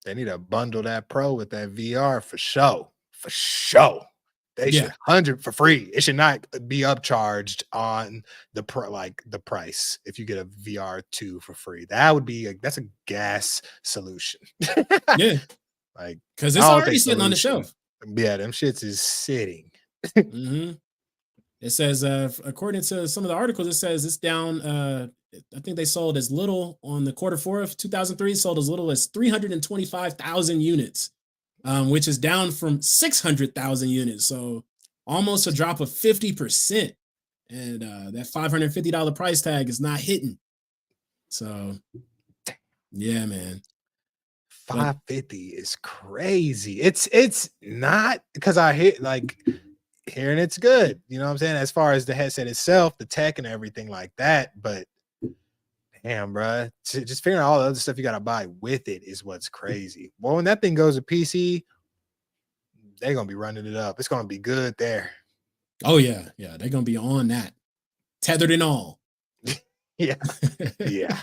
They need to bundle that Pro with that VR for show. For show. They should 100 for free. It should not be upcharged on the price if you get a VR 2 for free. That would be that's a gas solution. Yeah. Like, because it's already sitting on the shelf. Yeah, them shits is sitting. It says, according to some of the articles, it says it's down. I think they sold as little on the Q4 of 2003, sold as little as 325,000 units. Which is down from 600,000 units. So almost a drop of 50%. And that $550 price tag is not hitting. So, yeah, man. 550 is crazy. It's not, because I hit like hearing it's good. You know what I'm saying? As far as the headset itself, the tech and everything like that. But damn, bro, just figuring out all the other stuff you got to buy with it is what's crazy. Well, when that thing goes to PC, they're going to be running it up. It's going to be good there. Oh, yeah. Yeah, they're going to be on that. Tethered and all. Yeah. Yeah.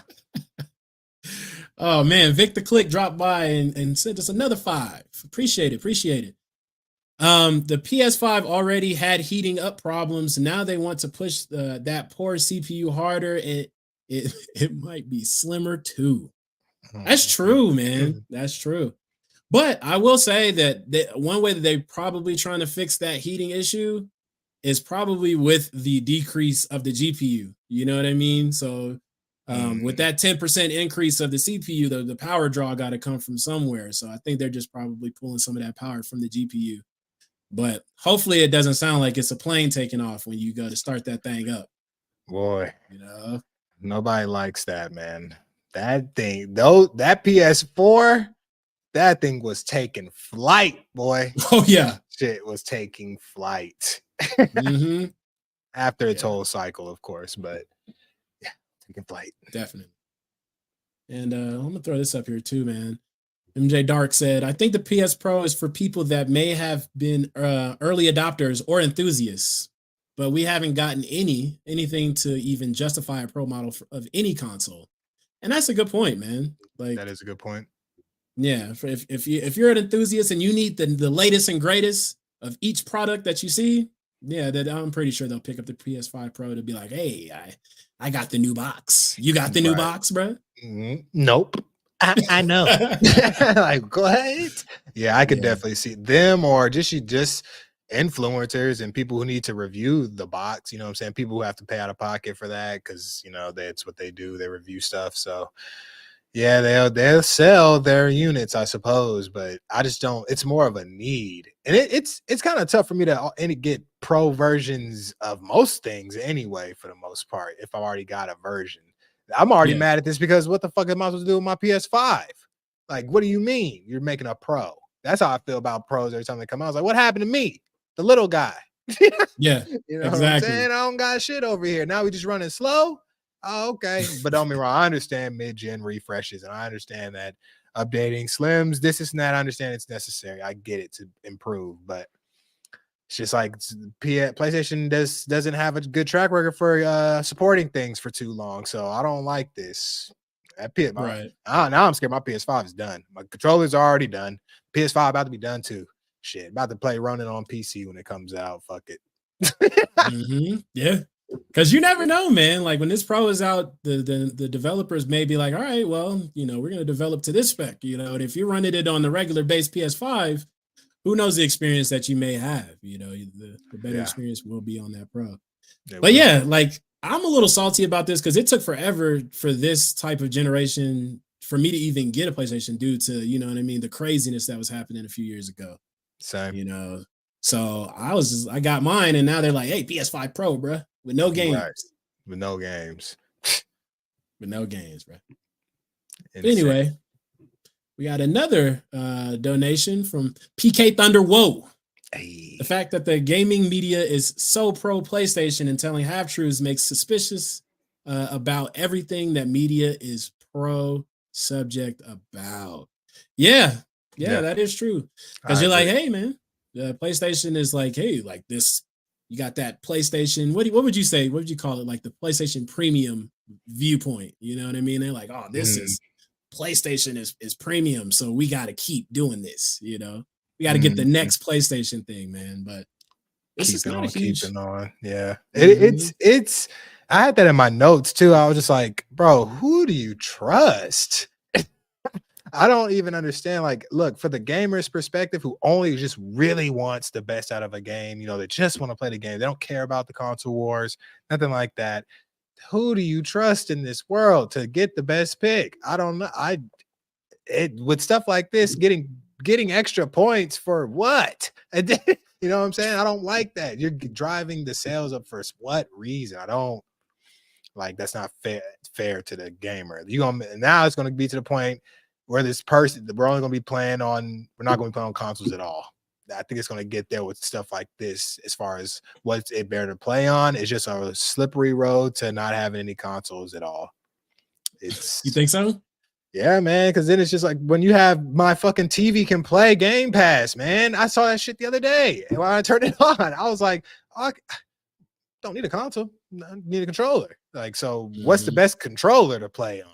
Oh, man. Victor Click dropped by and sent us another 5. Appreciate it. The PS5 already had heating up problems. Now they want to push that poor CPU harder. It might be slimmer too. That's true, man. That's true. But I will say that one way that they're probably trying to fix that heating issue is probably with the decrease of the GPU. You know what I mean? So with that 10% increase of the CPU, the power draw got to come from somewhere. So I think they're just probably pulling some of that power from the GPU. But hopefully it doesn't sound like it's a plane taking off when you go to start that thing up. Boy, nobody likes that, man. That thing, though, that PS4, that thing was taking flight, boy. Oh, yeah. Shit was taking flight. Mm-hmm. After its whole cycle, of course, but yeah, taking flight. Definitely. And I'm going to throw this up here too, man. MJ Dark said, I think the PS Pro is for people that may have been early adopters or enthusiasts, but we haven't gotten anything to even justify a pro model of any console. And that's a good point, man. Like, that is a good point. Yeah, if you're an enthusiast and you need the latest and greatest of each product that you see, yeah, that I'm pretty sure they'll pick up the PS5 Pro to be like, hey, I got the new box. You got the new box, bro? Nope. I know. Like, go ahead. Yeah, I could definitely see them, or just influencers and people who need to review the box. You know what I'm saying? People who have to pay out of pocket for that because, you know, that's what they do. They review stuff. So, yeah, they'll sell their units, I suppose, but I just don't. It's more of a need, and it's kind of tough for me to get pro versions of most things anyway. For the most part, if I've already got a version, I'm already mad at this because what the fuck am I supposed to do with my PS5? Like, what do you mean you're making a pro? That's how I feel about pros every time they come out. I was like, what happened to me, the little guy? Yeah, you know what I'm saying? I don't got shit over here. Now we just running slow. Oh, okay. But don't be wrong. I understand mid-gen refreshes, and I understand that updating slims, this is that. I understand it's necessary. I get it to improve, but it's just like PlayStation doesn't have a good track record for supporting things for too long. So I don't like this. Now I'm scared my PS5 is done. My controllers are already done. PS5 about to be done too. Shit, about to play running on PC when it comes out. Fuck it. Yeah. Because you never know, man. Like when this pro is out, the developers may be like, all right, well, you know, we're going to develop to this spec, you know, and if you're running it on the regular base PS5, who knows the experience that you may have, you know, the better experience will be on that pro. But yeah, like I'm a little salty about this because it took forever for this type of generation for me to even get a PlayStation due to, you know what I mean, the craziness that was happening a few years ago. Same. You know, so I got mine, and now they're like, hey, PS5 Pro, bro. With no games. Right. With no games. With no games, bro. Anyway, we got another donation from PK Thunder. Whoa. Hey. The fact that the gaming media is so pro PlayStation and telling half truths makes suspicious about everything that media is pro subject about. Yeah, that is true. Because you're like, hey, man, the PlayStation is like, hey, like this. You got that PlayStation. What would you say? What would you call it? Like the PlayStation premium viewpoint. You know what I mean? They're like, oh, this is PlayStation is premium. So we got to keep doing this. You know, we got to get the next PlayStation thing, man. But this is not keeping on. Yeah. It's I had that in my notes too. I was just like, bro, who do you trust? I don't even understand. Like, look, for the gamer's perspective, who only just really wants the best out of a game, you know, they just want to play the game. They don't care about the console wars, nothing like that. Who do you trust in this world to get the best pick? I don't know. With stuff like this, getting extra points for what? You know what I'm saying? I don't like that. You're driving the sales up for what reason? I don't like. That's not fair to the gamer. Now it's gonna be to the point where this person, we're not going to be playing on consoles at all. I think it's going to get there with stuff like this as far as what's it better to play on. It's just a slippery road to not having any consoles at all. You think so? Yeah, man, because then it's just like when you have my fucking TV can play Game Pass, man. I saw that shit the other day. And when I turned it on, I was like, oh, I don't need a console. I need a controller. Like, so what's the best controller to play on?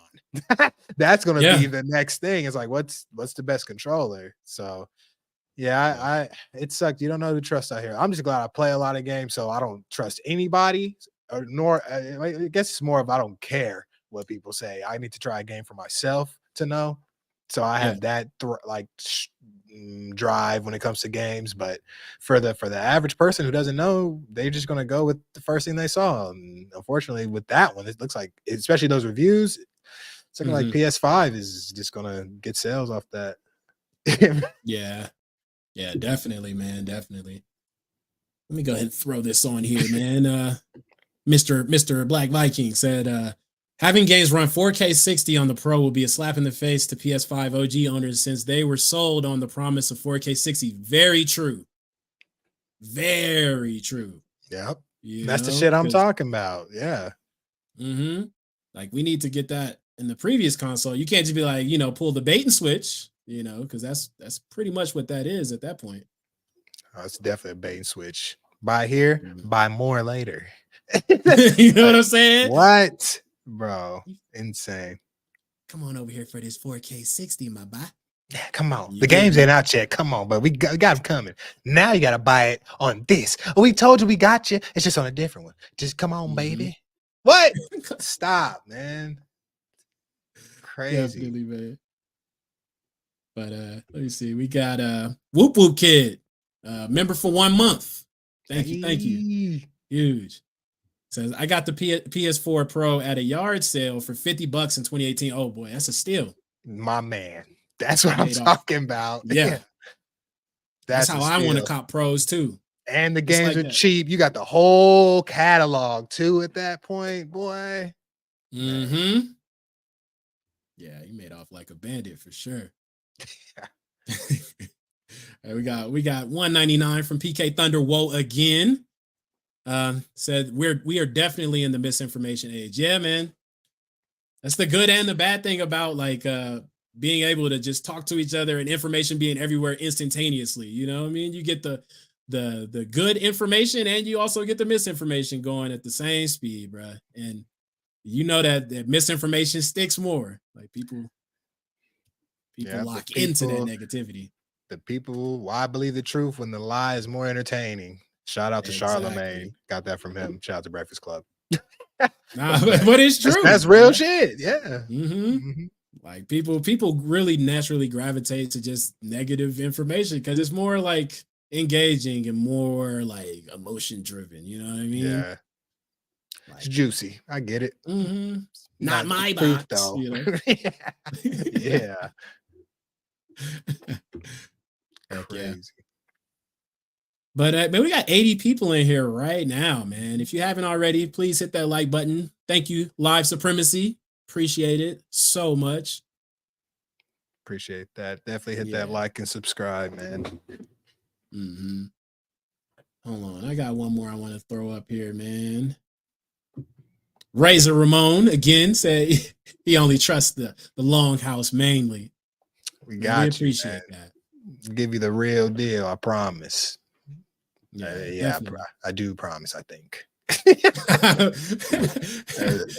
That's gonna be the next thing. It's like, what's the best controller? So I it sucked. You don't know who to trust out here. I'm just glad I play a lot of games, so I don't trust anybody, I guess it's more of I don't care what people say. I need to try a game for myself to know. So I have that drive when it comes to games. But for the average person who doesn't know, they're just gonna go with the first thing they saw. And unfortunately, with that one, it looks like, especially those reviews, it's looking like PS5 is just gonna get sales off that. Yeah, definitely, man, definitely. Let me go ahead and throw this on here, man. Mr. Black Viking said, having games run 4K 60 on the Pro will be a slap in the face to PS5 OG owners since they were sold on the promise of 4K 60. Very true. Very true. Yep. That's the shit I'm talking about. Yeah. Like we need to get that in the previous console. You can't just be like, you know, pull the bait and switch, you know, because that's pretty much what that is at that point. Oh, it's definitely a bait and switch. Buy here, buy more later. You know what I'm saying? What? Bro, insane. Come on over here for this 4K 60, my boy. Yeah, come on. The games ain't out yet. Come on, but we got them coming. Now you got to buy it on this. We told you we got you. It's just on a different one. Just come on, baby. What? Stop, man. Crazy. Definitely, man. But let me see. We got Whoop Whoop Kid. Member for 1 month. Thank you. Huge. Says I got the PS4 Pro at a yard sale for $50 in 2018. Oh boy, that's a steal. My man. That's what I'm talking about. Yeah. That's how I want to cop pros too. And the games are cheap. You got the whole catalog too at that point, boy. Mm-hmm. Yeah, you made off like a bandit for sure. Right, we got 199 from PK Thunder. Whoa again. Said we are definitely in the misinformation age. Yeah, man. That's the good and the bad thing about like being able to just talk to each other and information being everywhere instantaneously. You know what I mean? You get the good information and you also get the misinformation going at the same speed, bro. And you know that misinformation sticks more. Like people lock into that negativity. The people, why believe the truth when the lie is more entertaining? Shout out to Charlemagne. Got that from him. Shout out to Breakfast Club. Nah, but it's true. That's real shit. Yeah. Like people really naturally gravitate to just negative information because it's more like engaging and more like emotion driven. You know what I mean? Yeah. Like, it's juicy. I get it. Not my box, though. You know? Yeah. Crazy. But man, we got 80 people in here right now, man. If you haven't already, please hit that like button. Thank you, Live Supremacy. Appreciate it so much. Appreciate that. Definitely hit that like and subscribe, man. Hold on. I got one more I want to throw up here, man. Razor Ramon again said he only trusts the Longhouse mainly. We got appreciate that. Give you the real deal, I promise. Yeah, I do promise, I think. To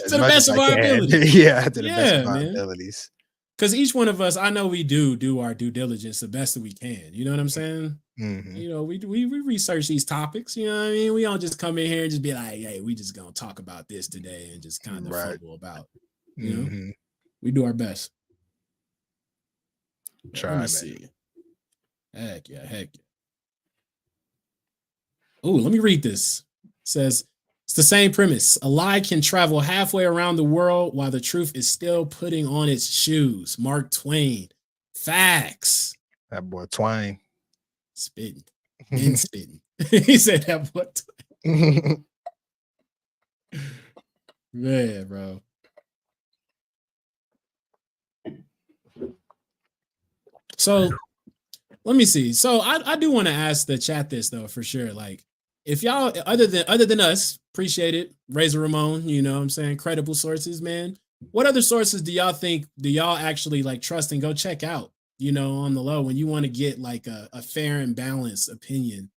the best of our abilities. Yeah, to the best of our abilities. Because each one of us, I know we do our due diligence the best that we can. You know what I'm saying? You know, we research these topics. You know what I mean? We don't just come in here and just be like, hey, we just gonna talk about this today and just kind of fumble about. You know, we do our best. Let me see. Heck yeah. Oh, let me read this. It says, it's the same premise. A lie can travel halfway around the world while the truth is still putting on its shoes. Mark Twain. Facts. That boy Twain. Spitting. And spitting. He said that boy Twain. Man, bro. So let me see. So I do want to ask the chat this though, for sure. Like, if y'all other than us, appreciate it. Razor Ramon, you know what I'm saying? Credible sources, man. What other sources do y'all actually like trust and go check out, you know, on the low when you want to get like a fair and balanced opinion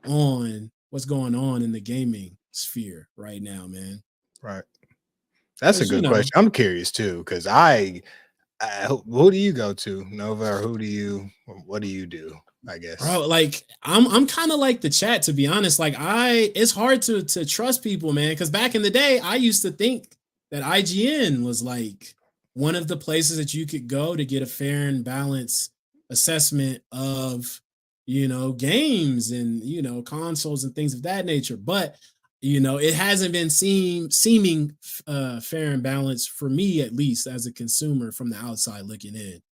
on what's going on in the gaming sphere right now, man? Right. That's a good question. I'm curious too, because who do you go to, Nova, or what do you do? I guess, bro, like I'm kind of like the chat, to be honest. Like it's hard to trust people, man, because back in the day I used to think that IGN was like one of the places that you could go to get a fair and balanced assessment of, you know, games and, you know, consoles and things of that nature. But, you know, it hasn't been seeming fair and balanced for me, at least as a consumer from the outside looking in.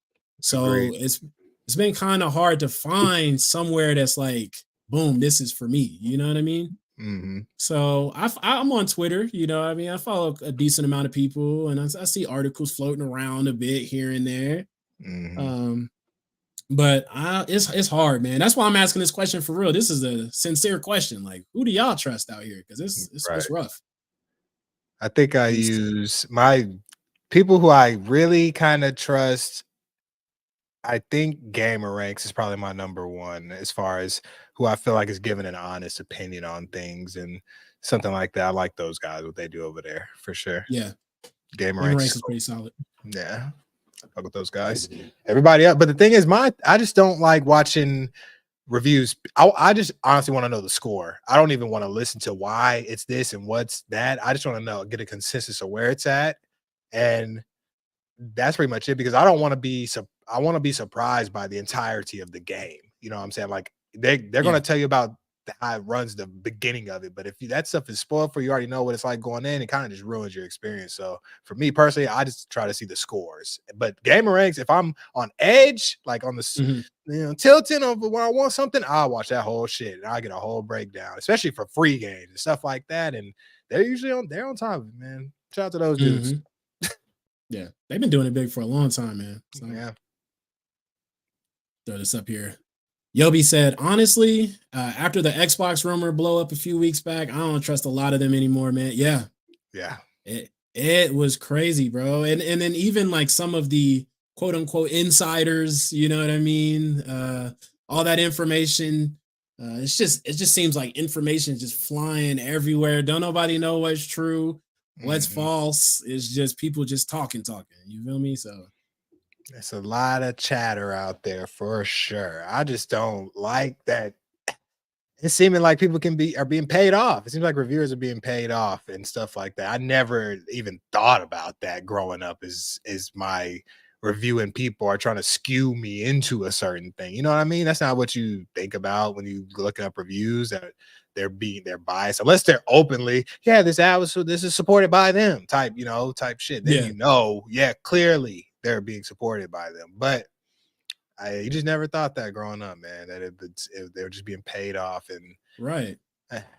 So it's been kind of hard to find somewhere that's like, boom, this is for me. You know what I mean? So I'm on Twitter. You know what I mean? I follow a decent amount of people, and I see articles floating around a bit here and there. But it's hard, man. That's why I'm asking this question for real. This is a sincere question. Like, who do y'all trust out here? Because it's rough. I think I use my people who I really kind of trust. I think Gamer Ranks is probably my number one as far as who I feel like is giving an honest opinion on things and something like that. I like those guys, what they do over there for sure. Yeah. Gamer Ranks is pretty solid. Yeah. I fuck with those guys. Everybody up. But the thing is, I just don't like watching reviews. I just honestly want to know the score. I don't even want to listen to why it's this and what's that. I just want to get a consensus of where it's at. And that's pretty much it, because I don't want to be I want to be surprised by the entirety of the game. You know what I'm saying? Like, they're gonna tell you about how it runs the beginning of it. But if that stuff is spoiled for you, already know what it's like going in, it kind of just ruins your experience. So for me personally, I just try to see the scores. But gamer ranks, if I'm on edge, like on the tilting over where I want something, I'll watch that whole shit and I get a whole breakdown, especially for free games and stuff like that. And they're usually on top of it, man. Shout out to those dudes. Yeah, they've been doing it big for a long time, man. So, yeah. Throw this up here. Yobi said, honestly, after the Xbox rumor blow up a few weeks back, I don't trust a lot of them anymore, man. Yeah. It was crazy, bro. And then even like some of the quote unquote insiders, you know what I mean? All that information. It just seems like information is just flying everywhere. Don't nobody know what's true, what's false. It's just people just talking. You feel me? So there's a lot of chatter out there for sure. I just don't like that. It's seeming like people are being paid off. It seems like reviewers are being paid off and stuff like that. I never even thought about that growing up. Is my reviewing people are trying to skew me into a certain thing? You know what I mean? That's not what you think about when you looking up reviews. That they're biased, unless they're openly, this is supported by them type shit. Then clearly they're being supported by them. But you just never thought that growing up, man, that they were just being paid off. And right.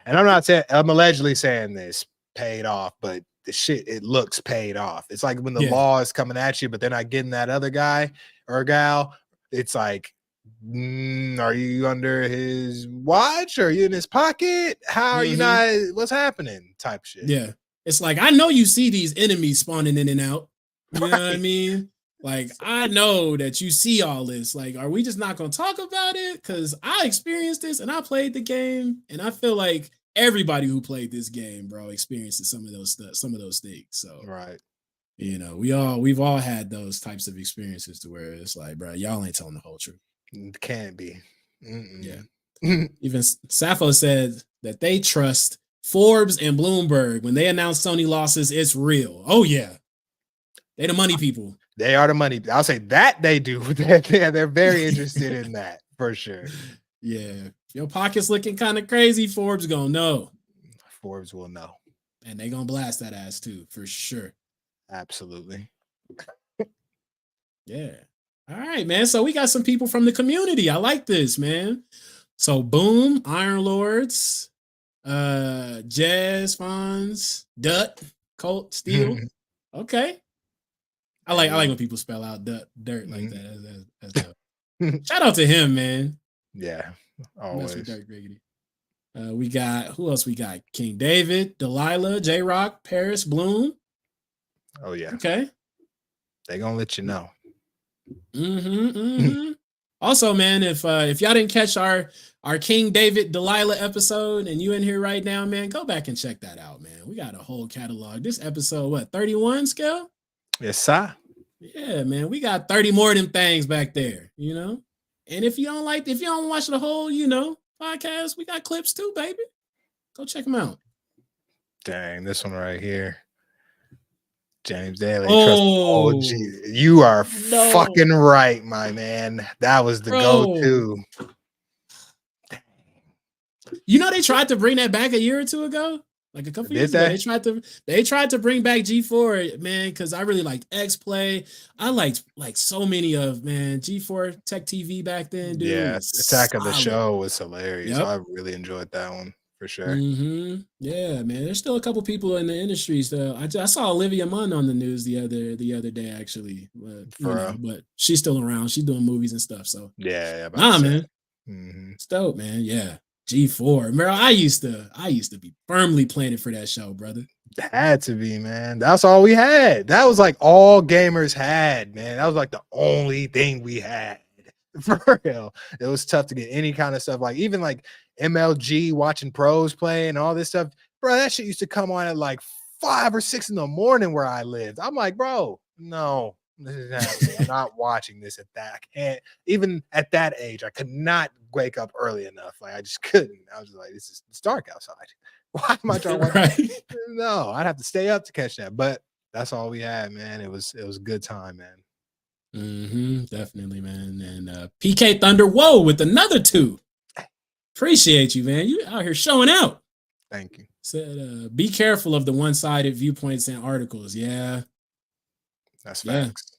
And I'm allegedly saying this paid off, but the shit, it looks paid off. It's like when the law is coming at you, but they're not getting that other guy or gal. It's like, are you under his watch? Or are you in his pocket? How are you not? What's happening? Type shit. Yeah. It's like, I know you see these enemies spawning in and out. You know what I mean? Like, I know that you see all this. Like, are we just not going to talk about it? Because I experienced this and I played the game, and I feel like everybody who played this game, bro, experienced some of those things. So, right. You know, we've all had those types of experiences to where it's like, bro, y'all ain't telling the whole truth. It can't be. Yeah. Even Sappho said that they trust Forbes and Bloomberg. When they announce Sony losses, it's real. Oh, yeah. They the money people. They are the money. I'll say that they do. They're very interested in that for sure. Yeah. Your pocket's looking kind of crazy. Forbes gonna know. Forbes will know. And they gonna blast that ass too, for sure. Absolutely. Yeah. All right, man. So we got some people from the community. I like this, man. So Boom, Iron Lords, Jazz Fonz, Dut, Colt, Steel. Okay. I like when people spell out dirt like that. That's dope. Shout out to him, man. Yeah, always. Dirt Riggedy. We got, who else we got? King David, Delilah, J-Rock, Paris, Bloom. Oh yeah. Okay. They gonna let you know. Also, man, if y'all didn't catch our King David Delilah episode and you in here right now, man, go back and check that out, man. We got a whole catalog. This episode, what, 31 scale? Yes, sir. Yeah, man, we got 30 more of them things back there, you know. And if you don't watch the whole, podcast, we got clips too, baby. Go check them out. Dang, this one right here. James Daly. Oh, you are fucking right, my man. That was the go-to. You know, they tried to bring that back a year or two ago. Like a couple years ago, they tried to bring back G4, man, because I really liked X-Play. I liked so many of G4 Tech TV back then, dude. Yeah, Attack of the Show was hilarious. Yep. I really enjoyed that one for sure. Yeah, man. There's still a couple people in the industry. So I saw Olivia Munn on the news the other day, actually. But she's still around. She's doing movies and stuff. So yeah, man. It's dope, man. Yeah. G4, bro. I used to be firmly planted for that show, brother. Had to be, man. That's all we had. That was like all gamers had, man. That was like the only thing we had. For real. It was tough to get any kind of stuff. Like even like MLG, watching pros play and all this stuff. Bro, that shit used to come on at like 5 or 6 in the morning where I lived. I'm like, bro, no. This is happening. I'm not watching this at that. I can't, even at that age, I could not wake up early enough. Like I just couldn't. I was like, it's dark outside. Why am I trying to watch? No, I'd have to stay up to catch that. But that's all we had, man. It was a good time, man. Definitely, man. And PK Thunder, whoa, with another 2. Appreciate you, man. You out here showing out. Thank you. Said, be careful of the one-sided viewpoints and articles. Yeah. That's facts.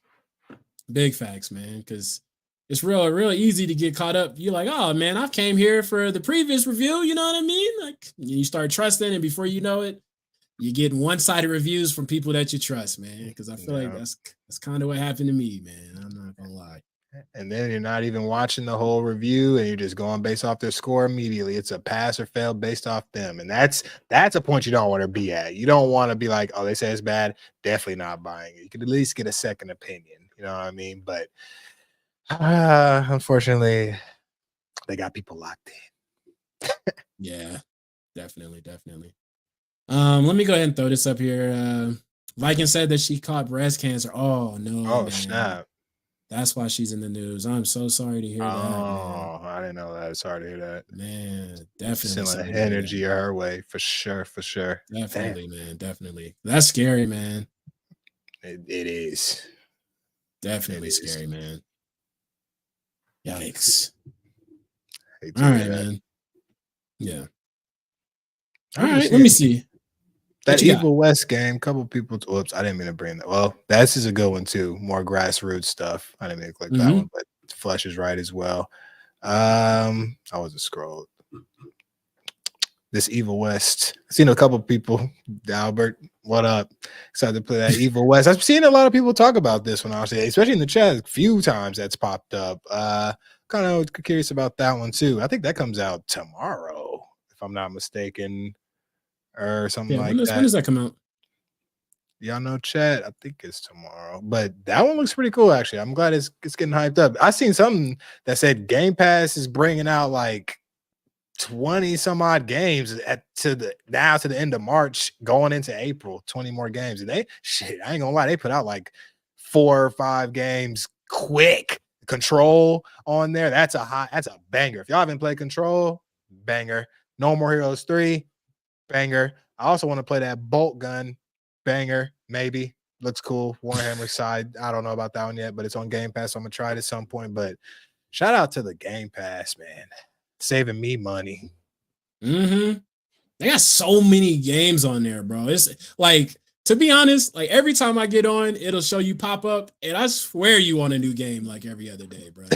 Big facts, man. Because it's real easy to get caught up. You're like, oh man, I came here for the previous review. You know what I mean? Like you start trusting, and before you know it, you get one-sided reviews from people that you trust, man. Because I feel like that's kind of what happened to me, man. I'm not gonna lie. And then you're not even watching the whole review, and you're just going based off their score immediately. It's a pass or fail based off them, and that's a point you don't want to be at. You don't want to be like, oh, they say it's bad, definitely not buying it. You could at least get a second opinion. You know what I mean? But unfortunately, they got people locked in. Yeah, definitely. Let me go ahead and throw this up here. Viking said that she caught breast cancer. Oh no! Oh man. snap! That's why she's in the news. I'm so sorry to hear that. Oh, I didn't know that. Sorry to hear that. Man, definitely. Sending energy her way for sure. Definitely, man. Definitely. That's scary, man. It is. Definitely scary, man. Yikes. All right, man. Yeah. All right, let me see. That Evil West game, couple people. Whoops, I didn't mean to bring that. Well, this is a good one too. More grassroots stuff. I didn't mean to click that one, but Flesh is right as well. I wasn't scrolled. This Evil West. I've seen a couple people. Albert, what up? Excited to play that Evil West. I've seen a lot of people talk about this one, honestly, especially in the chat. A few times that's popped up. Kind of curious about that one too. I think that comes out tomorrow, if I'm not mistaken. Or something like that. When does that come out? Y'all know, chat. I think it's tomorrow, but that one looks pretty cool. Actually, I'm glad it's getting hyped up. I seen something that said Game Pass is bringing out like 20 some odd games to the end of March, going into April. 20 more games, and I ain't gonna lie, they put out like 4 or 5 games quick. Control on there. That's a banger. If y'all haven't played Control, banger. No More Heroes 3. Banger. I also want to play that bolt gun. Banger. Maybe. Looks cool. Warhammer side. I don't know about that one yet, but it's on Game Pass, so I'm going to try it at some point. But shout out to the Game Pass, man. Saving me money. They got so many games on there, bro. It's like, to be honest, like every time I get on, it'll show you pop up, and I swear you want a new game like every other day, bro.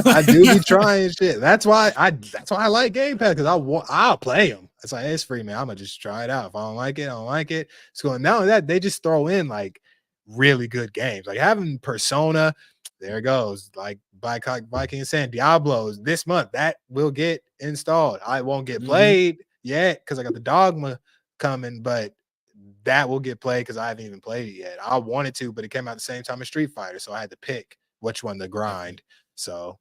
I do be trying shit. That's why I like Game Pass, because I'll play them. It's like, it's free, man. I'm gonna just try it out. If I don't like it, I don't like it. So now that they just throw in like really good games, like having Persona, there it goes. Like BLAQQ Viking is saying, Diablo's this month that will get installed. I won't get played yet because I got the Dogma coming, but that will get played because I haven't even played it yet. I wanted to, but it came out at the same time as Street Fighter, so I had to pick which one to grind. So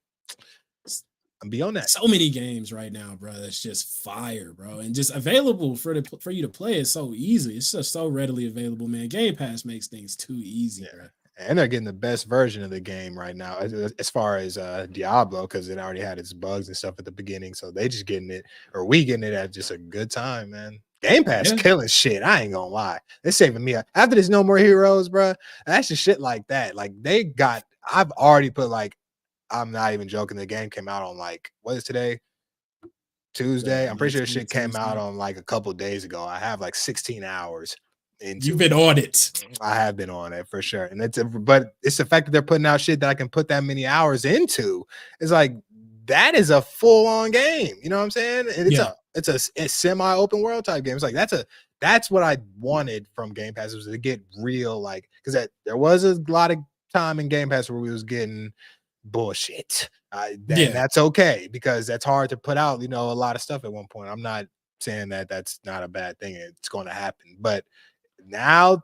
I'm beyond that. So many games right now, bro. That's just fire, bro, and just available for you to play. It's so easy. It's just so readily available, man. Game Pass makes things too easy, bro. And they're getting the best version of the game right now, as far as Diablo, because it already had its bugs and stuff at the beginning. So they just getting it, or we getting it at just a good time, man. Game Pass killing shit. I ain't gonna lie. They're saving me up. After there's No More Heroes, bro. That's just shit like that. Like I've already put like, I'm not even joking. The game came out on like, what is today? Tuesday. I'm pretty sure shit came out on like a couple days ago. I have like 16 hours. You've been on it. I have been on it for sure. And but it's the fact that they're putting out shit that I can put that many hours into. It's like, that is a full-on game. You know what I'm saying? And it's a semi-open world type game. It's like that's what I wanted from Game Pass, was to get real, like, because there was a lot of time in Game Pass where we was getting bullshit. That's okay, because that's hard to put out, a lot of stuff at one point. I'm not saying that that's not a bad thing. It's going to happen, but now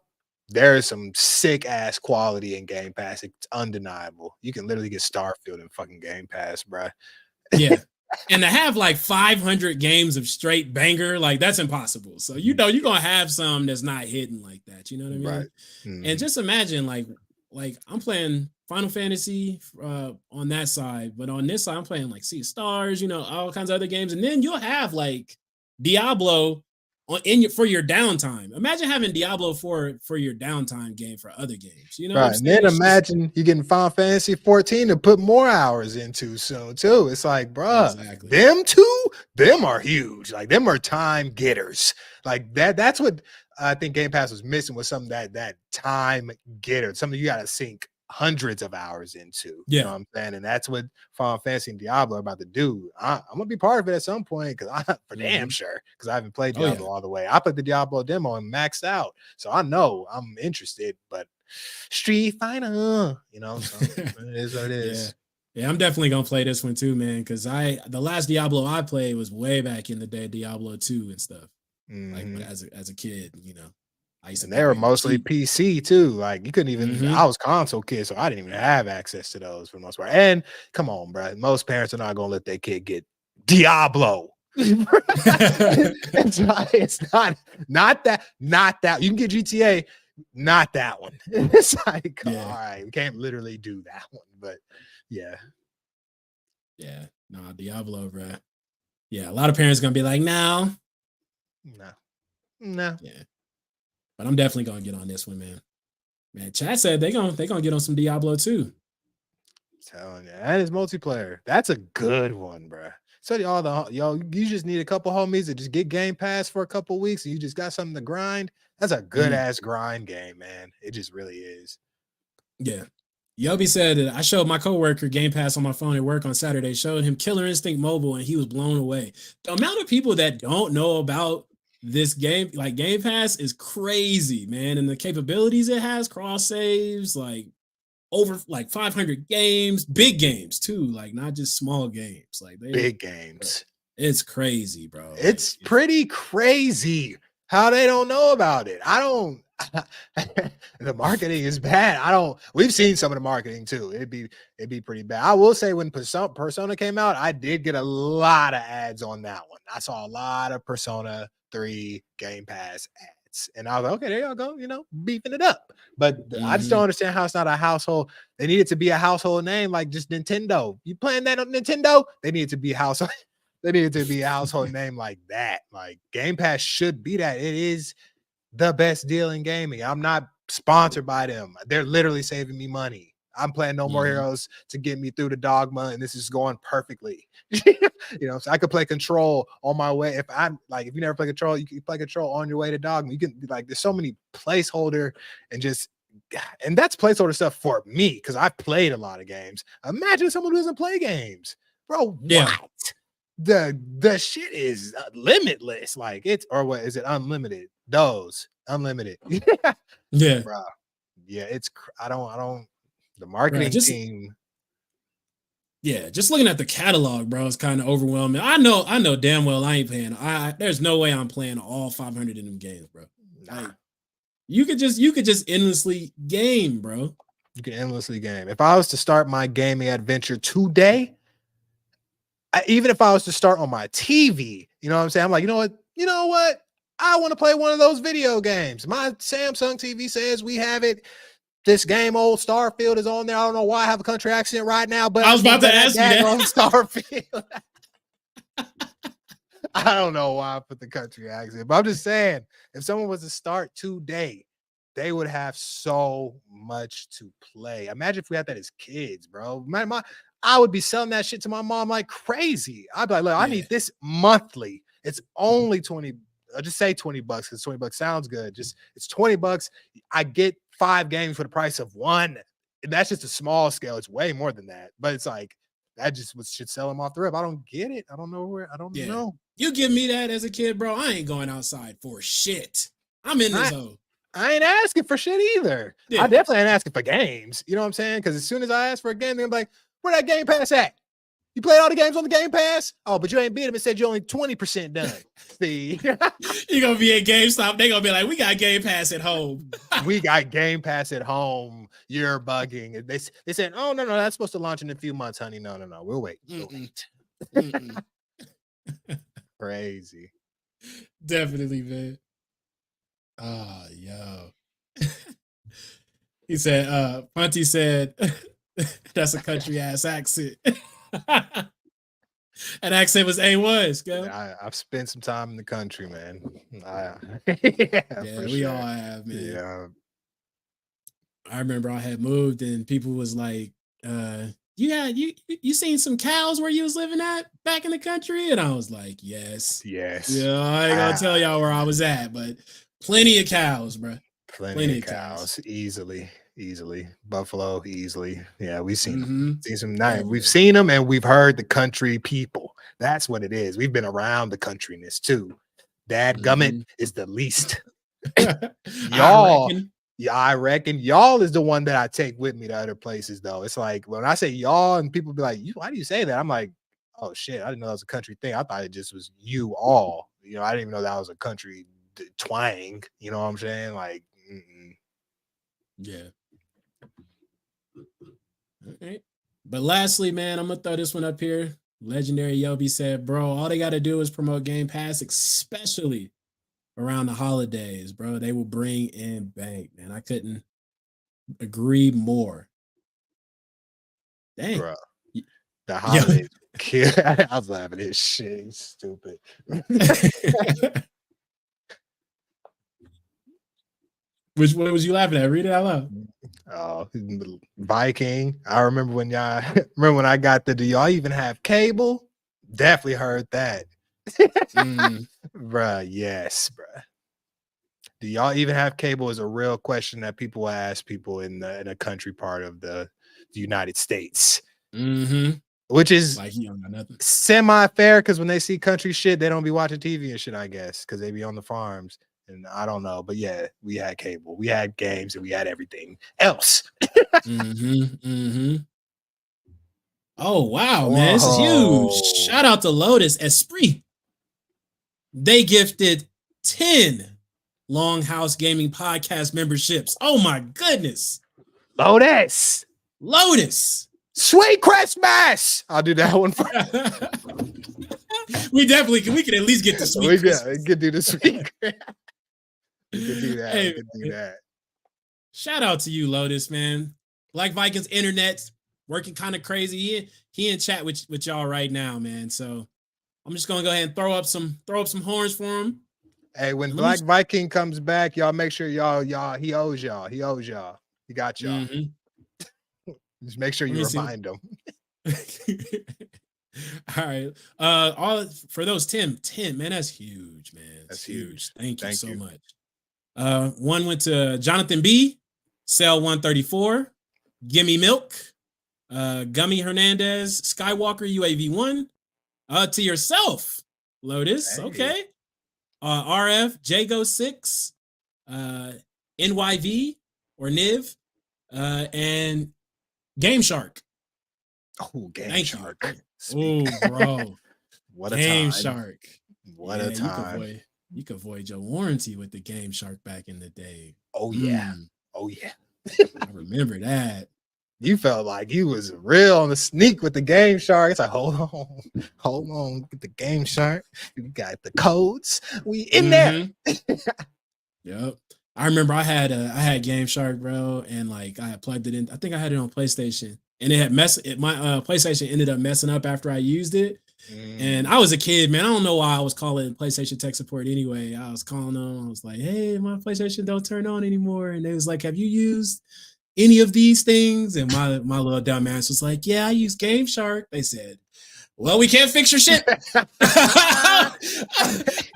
there is some sick ass quality in Game Pass. It's undeniable. You can literally get Starfield in fucking Game Pass, bro. Yeah. And to have like 500 games of straight banger, like that's impossible. So, you're going to have some that's not hidden like that. You know what I mean? Right. And just imagine like I'm playing Final Fantasy on that side, but on this side, I'm playing like Sea of Stars, all kinds of other games. And then you'll have like Diablo for your downtime. Imagine having Diablo 4 for your downtime game for other games. You know what I'm Right. And saying? then imagine you getting Final Fantasy 14 to put more hours into soon too. It's like, bruh, Exactly. them two, them are huge. Like them are time getters. Like that's what I think Game Pass was missing, was some of that time getter, something you gotta sink hundreds of hours into. You know what I'm saying? And that's what Final Fantasy and Diablo are about to do. I'm gonna be part of it at some point, because I for damn sure, because I haven't played Diablo all the way. I played the Diablo demo and maxed out, so I know I'm interested. But Street Fighter, you know, so it is what it is. Yeah, I'm definitely gonna play this one too, man. Because the last Diablo I played was way back in the day, Diablo 2 and stuff. Like as a kid, you know. And they were mostly PC too. Like you couldn't even. I was console kid, so I didn't even have access to those for the most part. And come on, bro, most parents are not gonna let their kid get Diablo. It's not that. You can get GTA, not that one. It's like, all right, we can't literally do that one, but yeah, nah, Diablo, bro. Yeah, a lot of parents gonna be like, no, yeah. But I'm definitely gonna get on this one, man. Man, Chad said they gonna get on some Diablo too. Telling you, and it's multiplayer. That's a good one, bro. So you just need a couple homies to just get Game Pass for a couple weeks, and you just got something to grind. That's a good ass grind game, man. It just really is. Yeah. Yobi said that I showed my coworker Game Pass on my phone at work on Saturday, showed him Killer Instinct Mobile, and he was blown away. The amount of people that don't know about this game, like Game Pass, is crazy, man. And the capabilities it has, cross saves, like over like 500 games, big games too, like not just small games, like big games. It's crazy, bro. It's pretty crazy how they don't know about it. The marketing is bad. We've seen some of the marketing too. It'd be pretty bad. I will say when Persona came out, I did get a lot of ads on that one. I saw a lot of Persona 3 Game Pass ads, and I was like, okay, there y'all go, you know, beefing it up. But I just don't understand how it's not a household. They need it to be a household name, like just Nintendo. You playing that on Nintendo? They need it to be a household. They need it to be a household name like that. Like Game Pass should be that. It is the best deal in gaming. I'm not sponsored by them. They're literally saving me money. I'm playing No More Heroes to get me through the Dogma, and this is going perfectly. You know, so I could play Control on my way. If you never play Control, you can play Control on your way to Dogma. You can there's so many placeholder and that's placeholder stuff for me, because I've played a lot of games. Imagine someone who doesn't play games, bro. What? The shit is limitless. Like what is it? Unlimited. Those unlimited. Yeah, bro. Yeah, I don't. The marketing team. Yeah, just looking at the catalog, bro, it's kind of overwhelming. I know damn well I ain't playing. There's no way I'm playing all 500 of them games, bro. Nah. Like, you could just endlessly game, bro. You can endlessly game. If I was to start my gaming adventure today, even if I was to start on my TV, you know what I'm saying? I'm like, you know what? I want to play one of those video games. My Samsung TV says we have it. This game, old Starfield, is on there. I don't know why I have a country accent right now, but I was about to ask you that. On Starfield. I don't know why I put the country accent, but I'm just saying, if someone was to start today, they would have so much to play. Imagine if we had that as kids, bro. I would be selling that shit to my mom like crazy. I'd be like, look, I need this monthly. It's only 20. I'll just say $20 because $20 sounds good. It's $20. I get 5 games for the price of 1. And that's just a small scale. It's way more than that. But it's like that just should sell them off the rip. I don't get it. I don't know. You give me that as a kid, bro. I ain't going outside for shit. I'm in this hole. I ain't asking for shit either. I definitely ain't asking for games. You know what I'm saying? Because as soon as I ask for a game, they're like, where that Game Pass at? You played all the games on the Game Pass? Oh, but you ain't beat them and said you're only 20% done. See? You're going to be at GameStop. They're going to be like, we got Game Pass at home. We got Game Pass at home. You're bugging. They said, oh, no, that's supposed to launch in a few months, honey. No. We'll wait. Crazy. Definitely, man. Oh, yo. He said, Punty said, that's a country ass accent. That accent was A1, Skel. I've spent some time in the country, man. Yeah, For we sure. all have, man. Yeah. I remember I had moved and people was like, you seen some cows where you was living at back in the country? And I was like, yes. Yes. Yeah, I ain't gonna tell y'all where I was at, but plenty of cows, bro. Plenty of cows. Easily. Buffalo, easily. Yeah, we've seen them. Seen some nice. We've seen them and we've heard the country people. That's what it is. We've been around the countryness too. Dad gummit is the least. Y'all, I reckon y'all is the one that I take with me to other places, though. It's like when I say y'all and people be like, why do you say that? I'm like, oh shit, I didn't know that was a country thing. I thought it just was you all. You know, I didn't even know that was a country twang. You know what I'm saying? Like, yeah. All right. But lastly, man, I'm gonna throw this one up here. Legendary Yobi said, bro, all they got to do is promote Game Pass, especially around the holidays, bro. They will bring in bank, man. I couldn't agree more. Dang. Bro, the holidays. I was laughing at this shit. He's stupid. Which one was you laughing at? Read it out loud. Viking. I remember when I got do y'all even have cable? Definitely heard that. Bruh, yes, bruh. Do y'all even have cable is a real question that people ask people in a country part of the United States. Which is like he don't got nothing. Semi-fair because when they see country shit, they don't be watching TV and shit, I guess, because they be on the farms. And I don't know, but yeah, we had cable, we had games, and we had everything else. Oh wow, man, this is huge! Shout out to Lotus Esprit. They gifted 10 Longhouse Gaming Podcast memberships. Oh my goodness, Lotus, sweet Christmas. I'll do that one first. we can at least get the sweet. We could do the sweet. We could do that. Hey, we could do that. Shout out to you, Lotus, man. Black Vikings internet's working kind of crazy. He in chat with y'all right now, man. So I'm just gonna go ahead and throw up some horns for him. Hey, when Black Viking comes back, y'all make sure y'all he owes y'all. He got y'all. Just make sure you remind him. All right. All for those 10, man, that's huge, man. That's huge. Thank you so much. One went to Jonathan B, Cell 134, Gimme Milk, Gummy Hernandez, Skywalker UAV1, to yourself, Lotus. Hey. Okay. RF, Jago 6, NYV or Niv, and Game Shark. Oh, Game Shark. Oh, bro. What a Game time. Shark. What a time. You could void your warranty with the Game Shark back in the day. Oh, yeah. Oh, yeah. I remember that. You felt like you was real on the sneak with the Game Shark. It's like, hold on, get the Game Shark. You got the codes. We in there. Yep. I remember I had Game Shark, bro, and like I had plugged it in. I think I had it on PlayStation, and it had my PlayStation ended up messing up after I used it. And I was a kid, man. I don't know why I was calling PlayStation tech support anyway. I was calling them. I was like, hey, my PlayStation don't turn on anymore. And they was like, have you used any of these things? And my little dumb ass was like, yeah, I use Game Shark. They said, well, we can't fix your shit.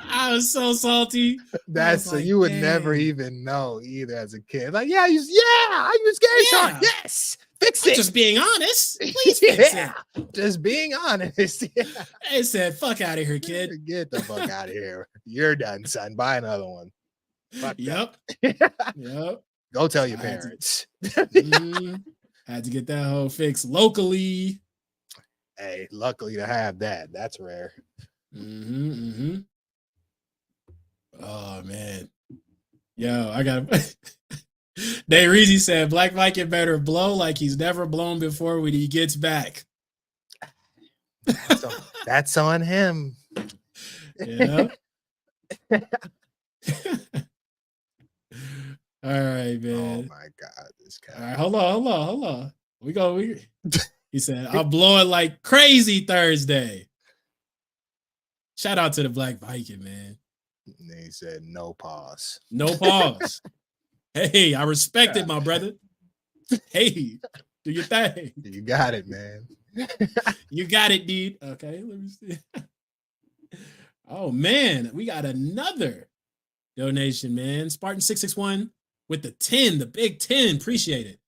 I was so salty. That's so like, you would never even know either as a kid. Like, I use Game Shark. Yes. Fix it. Just being honest. Please fix it. Just being honest. Yeah. They said, fuck out of here, kid. Get the fuck out of here. You're done, son. Buy another one. Fuck yep. Go tell your parents. Had to get that whole fix locally. Hey, luckily to have that. That's rare. Oh, man. Yo, I got Day Reezy said Black Viking better blow like he's never blown before when he gets back. That's on him. Yeah. All right, man. Oh my God, this guy. All right, hold on. He said, I'll blow it like crazy Thursday. Shout out to the Black Viking, man. And then he said, no pause. No pause. Hey, I respect it, my brother. Hey, do your thing. You got it, man. You got it, dude. Okay, let me see. Oh, man, we got another donation, man. Spartan661 with the 10, the big 10. Appreciate it.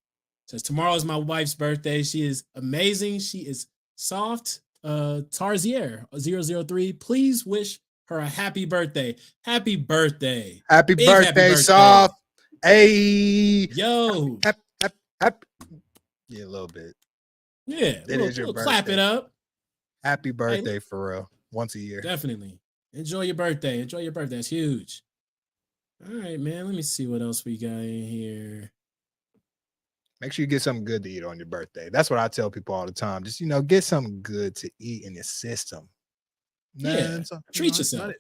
Says, tomorrow is my wife's birthday. She is amazing. She is soft. Tarzier 003. Please wish her a happy birthday. Happy birthday. Happy birthday, soft. Hey. Yo. Happy. Yeah, a little bit. Yeah. We'll clap it up. Happy birthday, for real. Once a year. Definitely. Enjoy your birthday. Enjoy your birthday. It's huge. All right, man. Let me see what else we got in here. Make sure you get something good to eat on your birthday. That's what I tell people all the time. Just, get something good to eat in your system. Yeah. Treat yourself.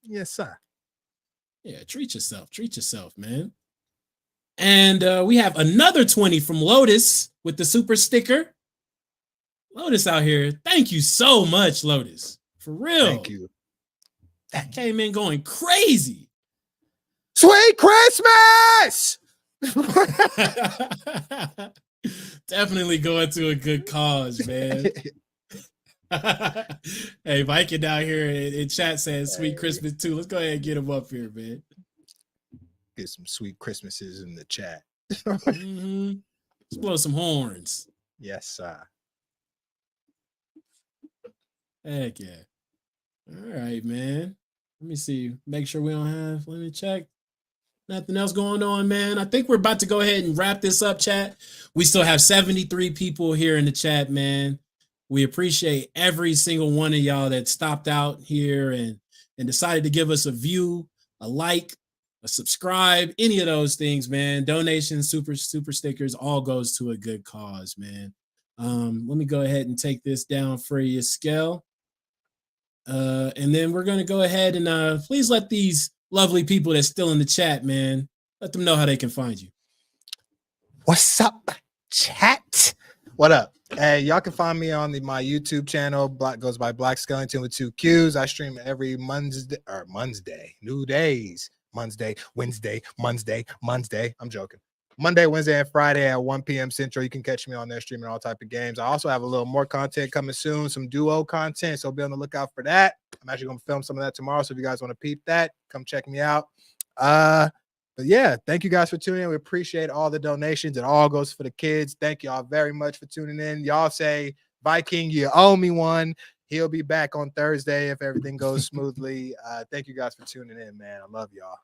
Yes, sir. Yeah, treat yourself. Treat yourself, man. And we have another 20 from Lotus with the super sticker. Lotus out here. Thank you so much, Lotus. For real. Thank you. That came in going crazy. Sweet Christmas! Definitely going to a good cause, man. Hey, Viking down here in chat says sweet Christmas too. Let's go ahead and get him up here, man. Get some sweet Christmases in the chat. Mm-hmm. Let's blow some horns. Yes, sir. Heck yeah. All right, man. Let me see. Make sure we don't have, let me check. Nothing else going on, man. I think we're about to go ahead and wrap this up, chat. We still have 73 people here in the chat, man. We appreciate every single one of y'all that stopped out here and decided to give us a view, a like, a subscribe, any of those things, man. Donations, super stickers, all goes to a good cause, man. Let me go ahead and take this down for you, Skell. And then we're going to go ahead and please let these lovely people that's still in the chat, man, let them know how they can find you. What's up, chat? What up? Hey, y'all can find me on my YouTube channel. Goes by BLAQQ SKELLINGTON with 2 Qs. I stream every Monday, new days. Wednesday. I'm joking. Monday, Wednesday, and Friday at 1 p.m. Central. You can catch me on there streaming all type of games. I also have a little more content coming soon, some duo content, so be on the lookout for that. I'm actually going to film some of that tomorrow, so if you guys want to peep that, come check me out. But yeah, thank you guys for tuning in. We appreciate all the donations. It all goes for the kids. Thank y'all very much for tuning in. Y'all say, Viking, you owe me one. He'll be back on Thursday if everything goes smoothly. Thank you guys for tuning in, man. I love y'all.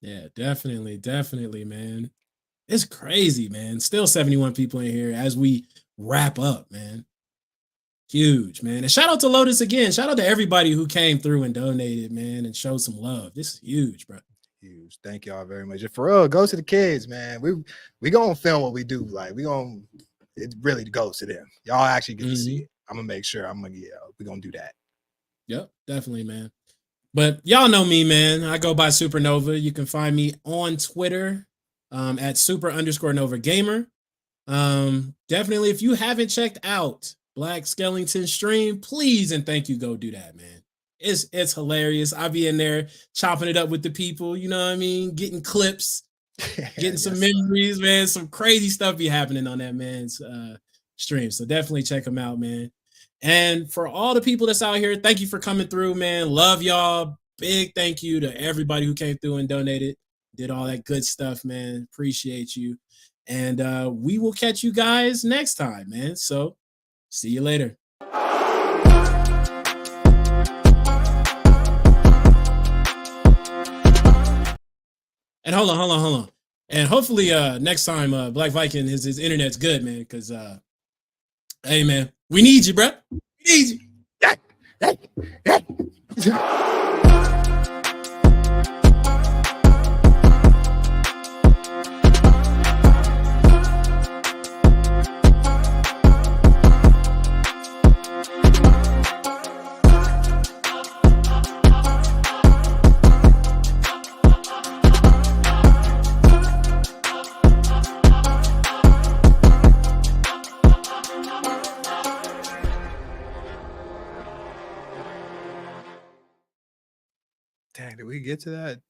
Yeah, definitely, man. It's crazy, man. Still 71 people in here as we wrap up, man. Huge, man. And shout out to Lotus again. Shout out to everybody who came through and donated, man, and showed some love. This is huge, bro. Huge. Thank y'all very much. For real, go to the kids, man. We gonna film what we do. Like it really goes to them. Y'all actually get to see it. I'm gonna make sure. We're gonna do that. Yep, definitely, man. But y'all know me, man. I go by Supernova. You can find me on Twitter at super_Nova Gamer. Definitely, if you haven't checked out BLAQQ Skellington stream, please and thank you, go do that, man. It's hilarious. I'll be in there chopping it up with the people, you know what I mean? Getting clips, getting some memories, man. Some crazy stuff be happening on that man's stream. So definitely check them out, man. And for all the people that's out here, thank you for coming through, man. Love y'all. Big thank you to everybody who came through and donated, did all that good stuff, man. Appreciate you. And we will catch you guys next time, man. So see you later. And hold on. And hopefully next time Black Viking, his internet's good, man. Because hey, man, we need you, bro. We need you. Dang, did we get to that?